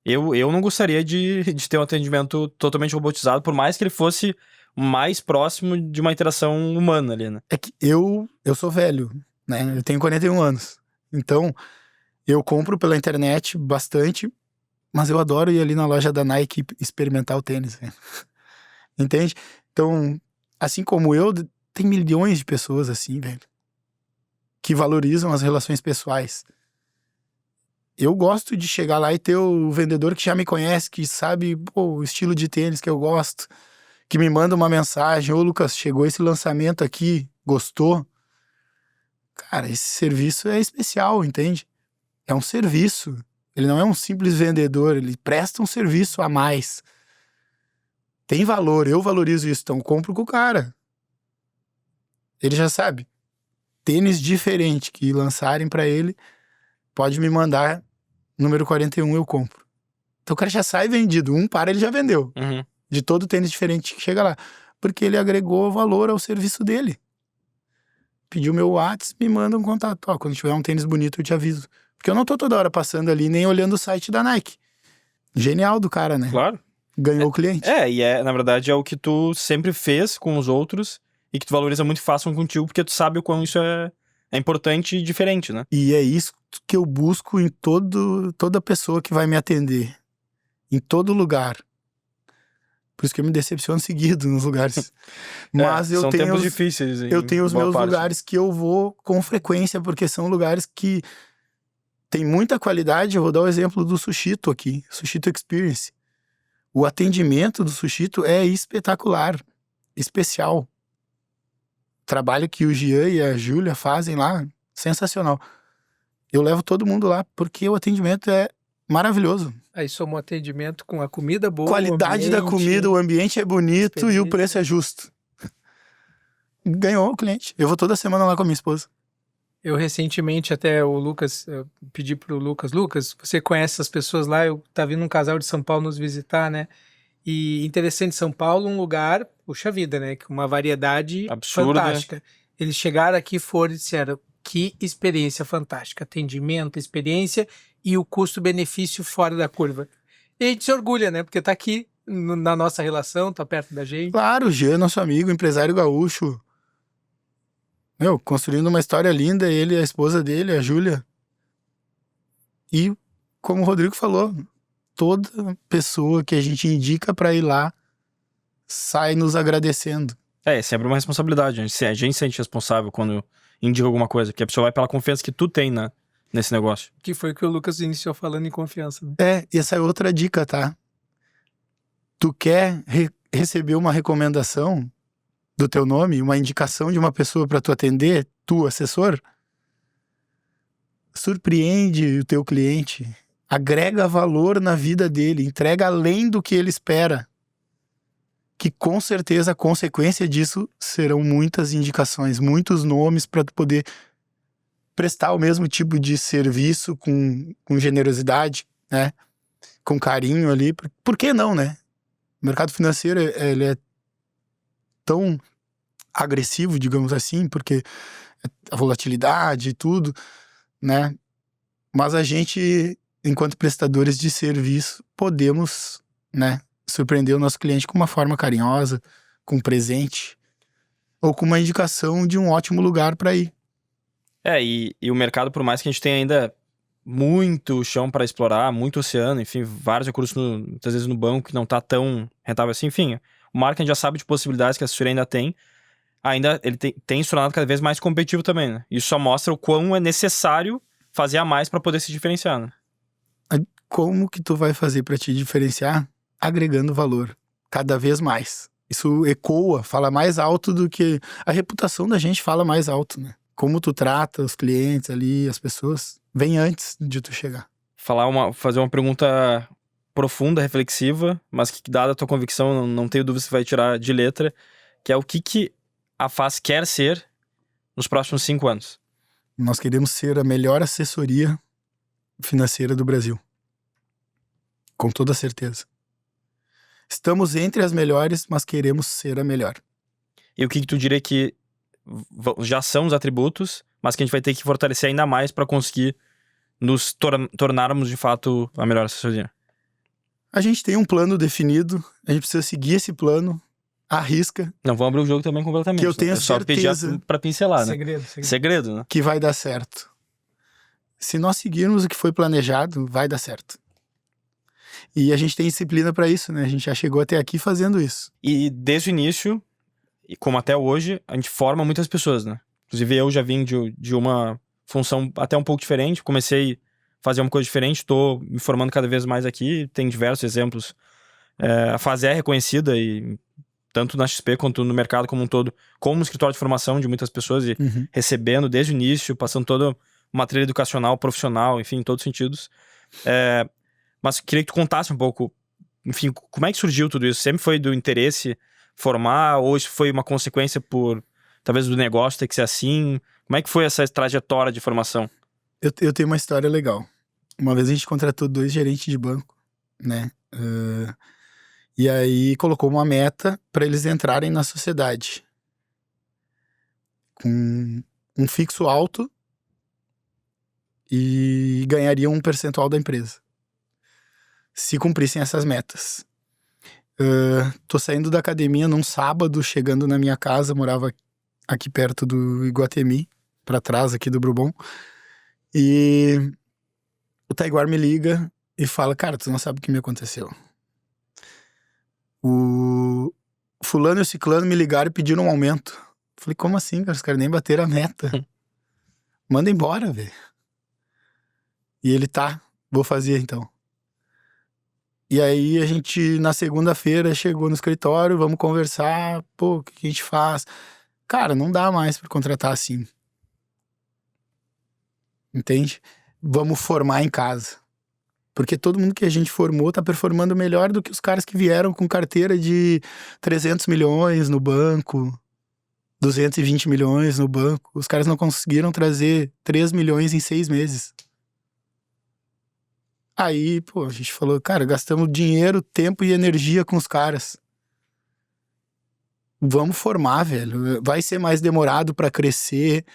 Eu não gostaria de ter um atendimento totalmente robotizado, por mais que ele fosse mais próximo de uma interação humana ali, né? É que eu sou velho, né? Eu tenho 41 anos. Então, eu compro pela internet bastante, mas eu adoro ir ali na loja da Nike experimentar o tênis, né? Entende? Então, assim como eu, tem milhões de pessoas assim, velho, que valorizam as relações pessoais. Eu gosto de chegar lá e ter o vendedor que já me conhece, que sabe, pô, o estilo de tênis que eu gosto, que me manda uma mensagem: ô Lucas, chegou esse lançamento aqui, gostou? Cara, esse serviço é especial, entende? É um serviço. Ele não é um simples vendedor, ele presta um serviço a mais. Tem valor, eu valorizo isso, então eu compro com o cara. Ele já sabe. Tênis diferente que lançarem pra ele, pode me mandar número 41, eu compro. Então o cara já sai vendido. Um par ele já vendeu. Uhum. De todo tênis diferente que chega lá. Porque ele agregou valor ao serviço dele. Pediu meu WhatsApp, me manda um contato. Ó, quando tiver um tênis bonito eu te aviso. Porque eu não tô toda hora passando ali, nem olhando o site da Nike. Genial do cara, né? Claro. Ganhou o cliente. Na verdade, é o que tu sempre fez com os outros e que tu valoriza muito fácil contigo, porque tu sabe o quão isso é importante e diferente, né? E é isso que eu busco em toda pessoa que vai me atender. Em todo lugar. Por isso que eu me decepciono seguido nos lugares. Mas eu são tenho tempos difíceis. Eu tenho os meus parte. lugares que eu vou com frequência, porque são lugares que tem muita qualidade. Eu vou dar o exemplo do Sushito aqui, Sushito Experience. O atendimento do Sushito é espetacular, especial. O trabalho que o Gian e a Júlia fazem lá, sensacional. Eu levo todo mundo lá, porque o atendimento é maravilhoso. Aí soma o atendimento com a comida boa, Qualidade da comida, o ambiente é bonito e o preço é justo. Ganhou o cliente. Eu vou toda semana lá com a minha esposa. Eu recentemente até o Lucas, eu pedi pro Lucas, você conhece essas pessoas lá? Tá vindo um casal de São Paulo nos visitar, né? E interessante, São Paulo, um lugar, puxa vida, né? Com uma variedade absurda, fantástica. Eles chegaram aqui, foram e disseram: que experiência fantástica, atendimento, experiência e o custo-benefício fora da curva. E a gente se orgulha, né? Porque tá aqui na nossa relação, tá perto da gente. Claro, o Jean, nosso amigo, empresário gaúcho. Construindo uma história linda, ele e a esposa dele, a Júlia. E, como o Rodrigo falou, toda pessoa que a gente indica pra ir lá sai nos agradecendo. É sempre uma responsabilidade. A gente se sente responsável quando indica alguma coisa, porque a pessoa vai pela confiança que tu tem, né, nesse negócio. Que foi o que o Lucas iniciou falando em confiança. Né? E essa é outra dica, tá? Tu quer receber uma recomendação do teu nome, uma indicação de uma pessoa para tu atender, tu, assessor? Surpreende o teu cliente, agrega valor na vida dele, entrega além do que ele espera. Que com certeza a consequência disso serão muitas indicações, muitos nomes para tu poder prestar o mesmo tipo de serviço com generosidade, né? Com carinho ali. Por que não, né? O mercado financeiro, ele é tão agressivo, digamos assim, porque a volatilidade e tudo, né? Mas a gente, enquanto prestadores de serviço, podemos, né, surpreender o nosso cliente com uma forma carinhosa, com um presente, ou com uma indicação de um ótimo lugar para ir. E o mercado, por mais que a gente tenha ainda muito chão para explorar, muito oceano, enfim, vários recursos, muitas vezes no banco, que não tá tão rentável assim, enfim, o marketing já sabe de possibilidades que a assessoria ainda tem, ele tem se tornado cada vez mais competitivo também, né? Isso só mostra o quão é necessário fazer a mais para poder se diferenciar, né? Como que tu vai fazer para te diferenciar? Agregando valor, cada vez mais. Isso ecoa, fala mais alto do que... A reputação da gente fala mais alto, né? Como tu trata os clientes ali, as pessoas, vem antes de tu chegar. Fazer uma pergunta profunda, reflexiva, mas que, dada a tua convicção, não tenho dúvida se vai tirar de letra, que é o que a FAS quer ser nos próximos 5 anos. Nós queremos ser a melhor assessoria financeira do Brasil. Com toda certeza. Estamos entre as melhores, mas queremos ser a melhor. E o que tu diria que já são os atributos, mas que a gente vai ter que fortalecer ainda mais para conseguir nos tornarmos de fato a melhor assessoria? A gente tem um plano definido, a gente precisa seguir esse plano, arrisca, Não vou abrir o jogo também completamente. Que eu tenho É só pedir certeza. pra pincelar, né? Segredo. Segredo, né? que vai dar certo. Se nós seguirmos o que foi planejado, vai dar certo. E a gente tem disciplina pra isso, né? A gente já chegou até aqui fazendo isso. E desde o início, e como até hoje, a gente forma muitas pessoas, né? Inclusive eu já vim de uma função até um pouco diferente. Comecei a fazer uma coisa diferente, tô me formando cada vez mais aqui. Tem diversos exemplos. A Fase é reconhecida, e tanto na XP quanto no mercado como um todo, como um escritório de formação de muitas pessoas, e recebendo desde o início, passando toda uma trilha educacional, profissional, enfim, em todos os sentidos. Mas queria que tu contasse um pouco, enfim, como é que surgiu tudo isso? Sempre foi do interesse formar, ou isso foi uma consequência por, talvez, do negócio ter que ser assim? Como é que foi essa trajetória de formação? Eu tenho uma história legal. Uma vez a gente contratou 2 gerentes de banco, né? E aí colocou uma meta para eles entrarem na sociedade. Com um fixo alto e ganhariam um percentual da empresa. Se cumprissem essas metas. Tô saindo da academia num sábado, chegando na minha casa, morava aqui perto do Iguatemi, pra trás aqui do Brubon. E o Taiguar me liga e fala, cara, tu não sabe o que me aconteceu. O fulano e o ciclano me ligaram e pediram um aumento. Falei, como assim, cara? Os caras nem bateram a meta. Manda embora, velho. E ele, tá, vou fazer então. E aí a gente, na segunda-feira, chegou no escritório, vamos conversar, pô, o que a gente faz? Cara, não dá mais pra contratar assim. Entende? Vamos formar em casa. Porque todo mundo que a gente formou tá performando melhor do que os caras que vieram com carteira de 300 milhões no banco, 220 milhões no banco. Os caras não conseguiram trazer 3 milhões em 6 meses. Aí, pô, a gente falou, cara, gastamos dinheiro, tempo e energia com os caras. Vamos formar, velho. Vai ser mais demorado pra crescer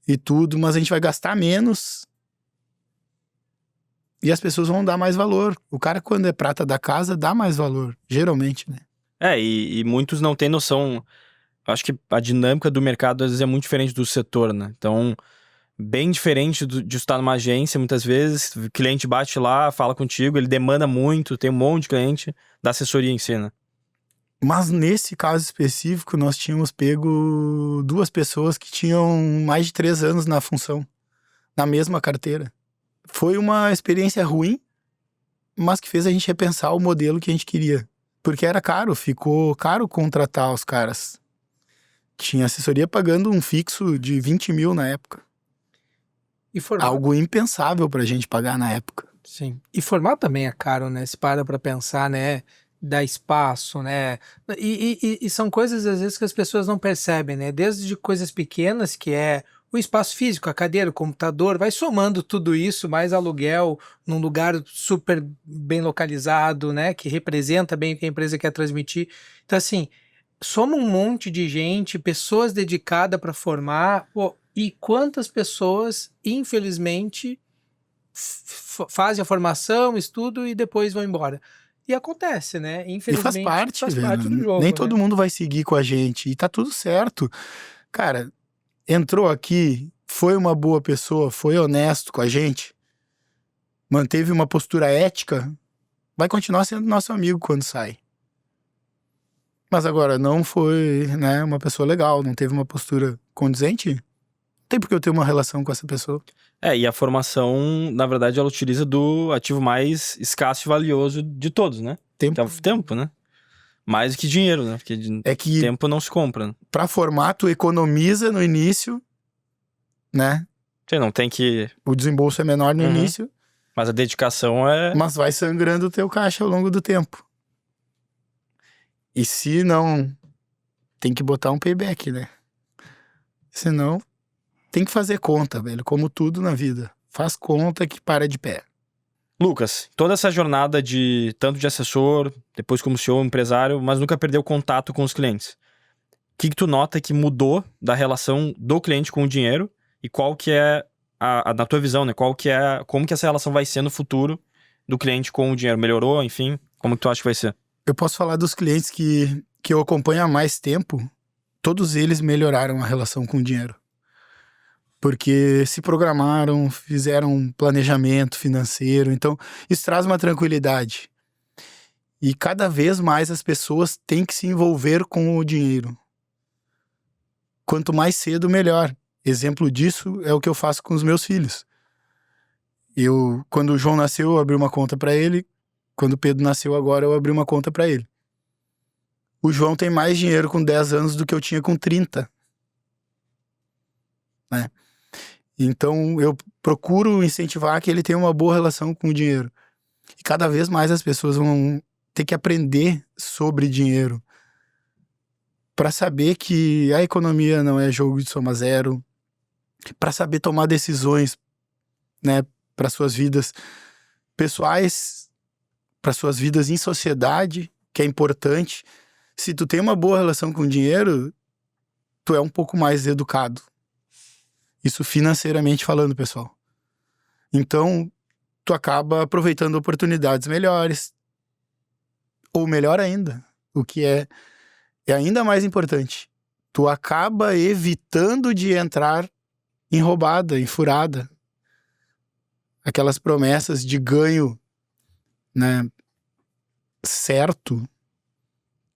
e tudo, mas a gente vai gastar menos e as pessoas vão dar mais valor. O cara, quando é prata da casa, dá mais valor, geralmente, né? E muitos não têm noção. Acho que a dinâmica do mercado às vezes é muito diferente do setor, né? Então, bem diferente de estar numa agência, muitas vezes, o cliente bate lá, fala contigo, ele demanda muito, tem um monte de cliente da assessoria em si, né? Mas nesse caso específico, nós tínhamos pego 2 pessoas que tinham mais de 3 anos na função, na mesma carteira. Foi uma experiência ruim, mas que fez a gente repensar o modelo que a gente queria. Porque era caro, ficou caro contratar os caras. Tinha assessoria pagando um fixo de 20 mil na época. E formar, Algo impensável pra gente pagar na época. sim. E formar também é caro, né? Se para pra pensar, né? Dá espaço, né? E são coisas, às vezes, que as pessoas não percebem, né? Desde coisas pequenas, que é o espaço físico, a cadeira, o computador, vai somando tudo isso, mais aluguel, num lugar super bem localizado, né? Que representa bem o que a empresa quer transmitir. Então, assim, soma um monte de gente, pessoas dedicadas para formar, pô, e quantas pessoas, infelizmente, fazem a formação, estudo e depois vão embora. E acontece, né? Infelizmente, E faz parte, velho. do jogo. Nem né? todo mundo vai seguir com a gente. E tá tudo certo. Cara, entrou aqui, foi uma boa pessoa, foi honesto com a gente, manteve uma postura ética, vai continuar sendo nosso amigo quando sai. Mas agora, não foi, né, uma pessoa legal, não teve uma postura condizente, não tem por que eu ter uma relação com essa pessoa. E a formação, na verdade, ela utiliza do ativo mais escasso e valioso de todos, né? Tempo. Que é o tempo, né? Mais do que dinheiro, né? Porque É que tempo não se compra, né? pra formar, tu economiza no início, né? Você não tem que... O desembolso é menor no início, Mas a dedicação é... mas vai sangrando o teu caixa ao longo do tempo. E se não, tem que botar um payback, né? Senão, tem que fazer conta, velho. Como tudo na vida. Faz conta que para de pé. Lucas, toda essa jornada de tanto de assessor, depois como CEO, empresário, mas nunca perdeu contato com os clientes. O que tu nota que mudou da relação do cliente com o dinheiro e qual que é, na tua visão, né? Como que essa relação vai ser no futuro do cliente com o dinheiro? Melhorou, enfim? Como que tu acha que vai ser? Eu posso falar dos clientes que que eu acompanho há mais tempo, todos eles melhoraram a relação com o dinheiro. Porque se programaram, fizeram um planejamento financeiro. Então, isso traz uma tranquilidade. E cada vez mais as pessoas têm que se envolver com o dinheiro. Quanto mais cedo, melhor. Exemplo disso é o que eu faço com os meus filhos. Quando o João nasceu, eu abri uma conta para ele. Quando o Pedro nasceu agora, eu abri uma conta para ele. O João tem mais dinheiro com 10 anos do que eu tinha com 30. Né? Então, eu procuro incentivar que ele tenha uma boa relação com o dinheiro. E cada vez mais as pessoas vão ter que aprender sobre dinheiro para saber que a economia não é jogo de soma zero, para saber tomar decisões, né, para suas vidas pessoais, para suas vidas em sociedade, que é importante. Se tu tem uma boa relação com o dinheiro, tu é um pouco mais educado. Isso financeiramente falando, pessoal. Então, tu acaba aproveitando oportunidades melhores. Ou melhor ainda, o que é ainda mais importante. Tu acaba evitando de entrar em roubada, em furada. Aquelas promessas de ganho, né, certo,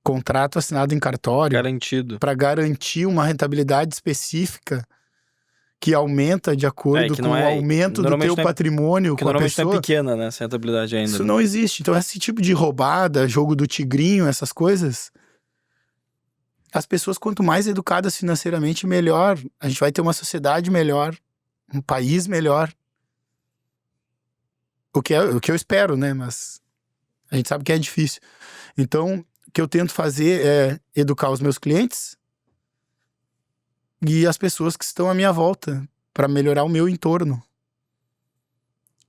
contrato assinado em cartório, Garantido. para garantir uma rentabilidade específica que aumenta de acordo com o aumento do teu patrimônio com a pessoa. Normalmente não é pequena, né, essa rentabilidade ainda. Isso não existe. Então esse tipo de roubada, jogo do tigrinho, essas coisas, as pessoas quanto mais educadas financeiramente, melhor. A gente vai ter uma sociedade melhor, um país melhor. O que eu espero, né? Mas a gente sabe que é difícil. Então, o que eu tento fazer é educar os meus clientes e as pessoas que estão à minha volta para melhorar o meu entorno.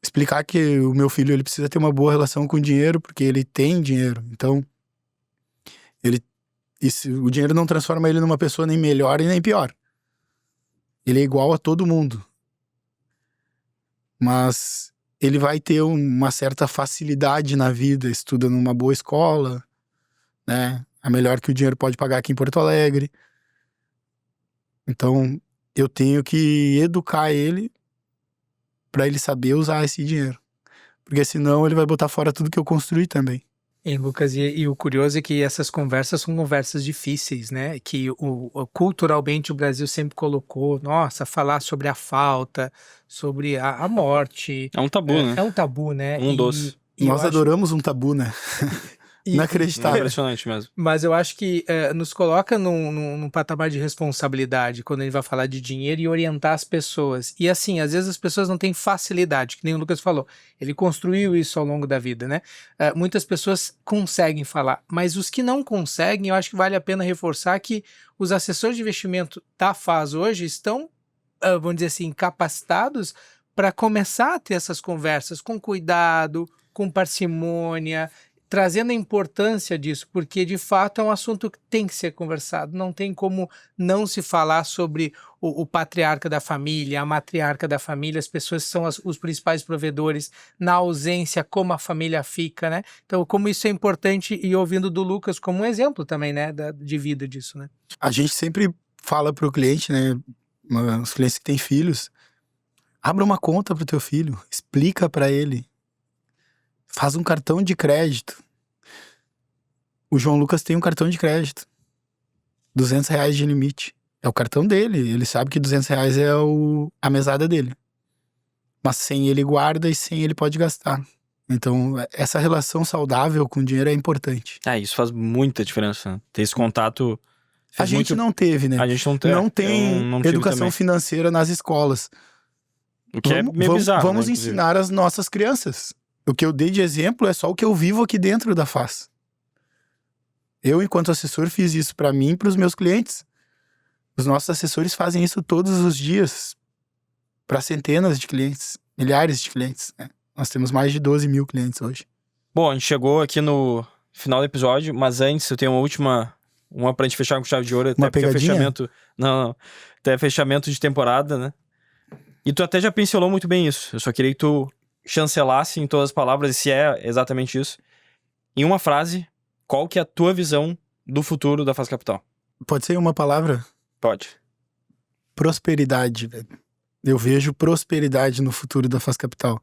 Explicar que o meu filho ele precisa ter uma boa relação com o dinheiro porque ele tem dinheiro. Então, o dinheiro não transforma ele numa pessoa nem melhor e nem pior. Ele é igual a todo mundo. Mas ele vai ter uma certa facilidade na vida, estuda numa boa escola, né? A melhor que o dinheiro pode pagar aqui em Porto Alegre. Então, eu tenho que educar ele para ele saber usar esse dinheiro. Porque senão ele vai botar fora tudo que eu construí também. E Lucas, e o curioso é que essas conversas são conversas difíceis, né? Que culturalmente o Brasil sempre colocou, nossa, falar sobre a falta, sobre a morte. É um tabu, né? É um tabu, né? Doce. Nós adoramos um tabu, né? Inacreditável. Impressionante mesmo. Mas eu acho que nos coloca num patamar de responsabilidade quando ele vai falar de dinheiro e orientar as pessoas. E assim, às vezes as pessoas não têm facilidade, que nem o Lucas falou. Ele construiu isso ao longo da vida, né? Muitas pessoas conseguem falar, mas os que não conseguem, eu acho que vale a pena reforçar que os assessores de investimento da FAS hoje estão, vamos dizer assim, capacitados para começar a ter essas conversas com cuidado, com parcimônia, trazendo a importância disso, porque de fato é um assunto que tem que ser conversado, não tem como não se falar sobre o patriarca da família, a matriarca da família, as pessoas que são os principais provedores, na ausência, como a família fica, né? Então, como isso é importante, e ouvindo do Lucas como um exemplo também, né, de vida disso, né? A gente sempre fala pro cliente, né, os clientes que têm filhos, abra uma conta pro teu filho, explica para ele. Faz um cartão de crédito. O João Lucas tem um cartão de crédito. R$200 de limite. É o cartão dele. Ele sabe que R$200 é a mesada dele. Mas sem ele guarda e sem ele pode gastar. Então, essa relação saudável com o dinheiro é importante. Isso faz muita diferença. Ter esse contato... A gente não teve, né? A gente não teve. Não tem educação também. financeira nas escolas. O que é meio bizarro, vamos né, ensinar as nossas crianças. O que eu dei de exemplo é só o que eu vivo aqui dentro da FAS. Eu, enquanto assessor, fiz isso para mim e para os meus clientes. Os nossos assessores fazem isso todos os dias para centenas de clientes, milhares de clientes. Né? Nós temos mais de 12 mil clientes hoje. Bom, a gente chegou aqui no final do episódio, mas antes eu tenho uma pra gente fechar com chave de ouro. Uma até porque pegadinha? fechamento... Não. Até fechamento de temporada, né? E tu até já pincelou muito bem isso. Eu só queria que tu chancelasse em todas as palavras, e se é exatamente isso. Em uma frase, qual que é a tua visão do futuro da Fast Capital? Pode ser uma palavra? Pode. Prosperidade, velho. Eu vejo prosperidade no futuro da Fast Capital.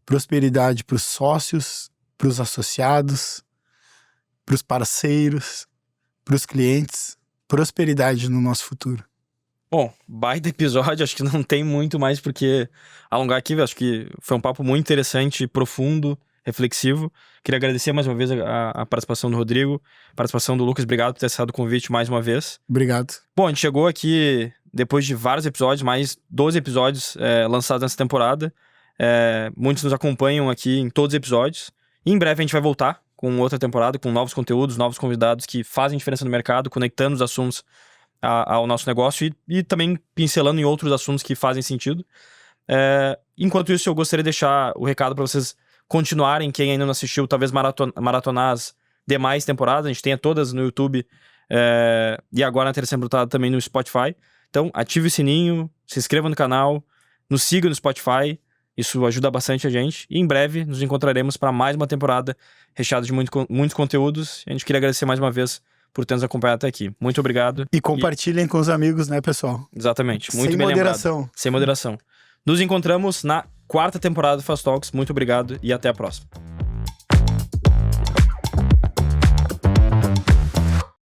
Prosperidade para os sócios, para os associados, para os parceiros, para os clientes. Prosperidade no nosso futuro. Bom, baita episódio, acho que não tem muito mais porque alongar aqui, acho que foi um papo muito interessante, profundo, reflexivo. Queria agradecer mais uma vez a participação do Rodrigo, a participação do Lucas, obrigado por ter aceitado o convite mais uma vez. Obrigado. Bom, a gente chegou aqui depois de vários episódios, mais 12 episódios lançados nessa temporada. Muitos nos acompanham aqui em todos os episódios. E em breve a gente vai voltar com outra temporada, com novos conteúdos, novos convidados que fazem diferença no mercado, conectando os assuntos ao nosso negócio e também pincelando em outros assuntos que fazem sentido. Enquanto isso, eu gostaria de deixar o recado para vocês continuarem, quem ainda não assistiu, talvez maratonar as demais temporadas. A gente tem todas no YouTube e agora na terceira temporada também no Spotify. Então, ative o sininho, se inscreva no canal, nos siga no Spotify. Isso ajuda bastante a gente. E em breve nos encontraremos para mais uma temporada recheada de muitos conteúdos. A gente queria agradecer mais uma vez por ter nos acompanhado até aqui. Muito obrigado. E compartilhem com os amigos, né, pessoal? Exatamente. Muito Sem bem moderação. lembrado. Sem moderação. Nos encontramos na 4ª temporada do Fast Talks. Muito obrigado e até a próxima.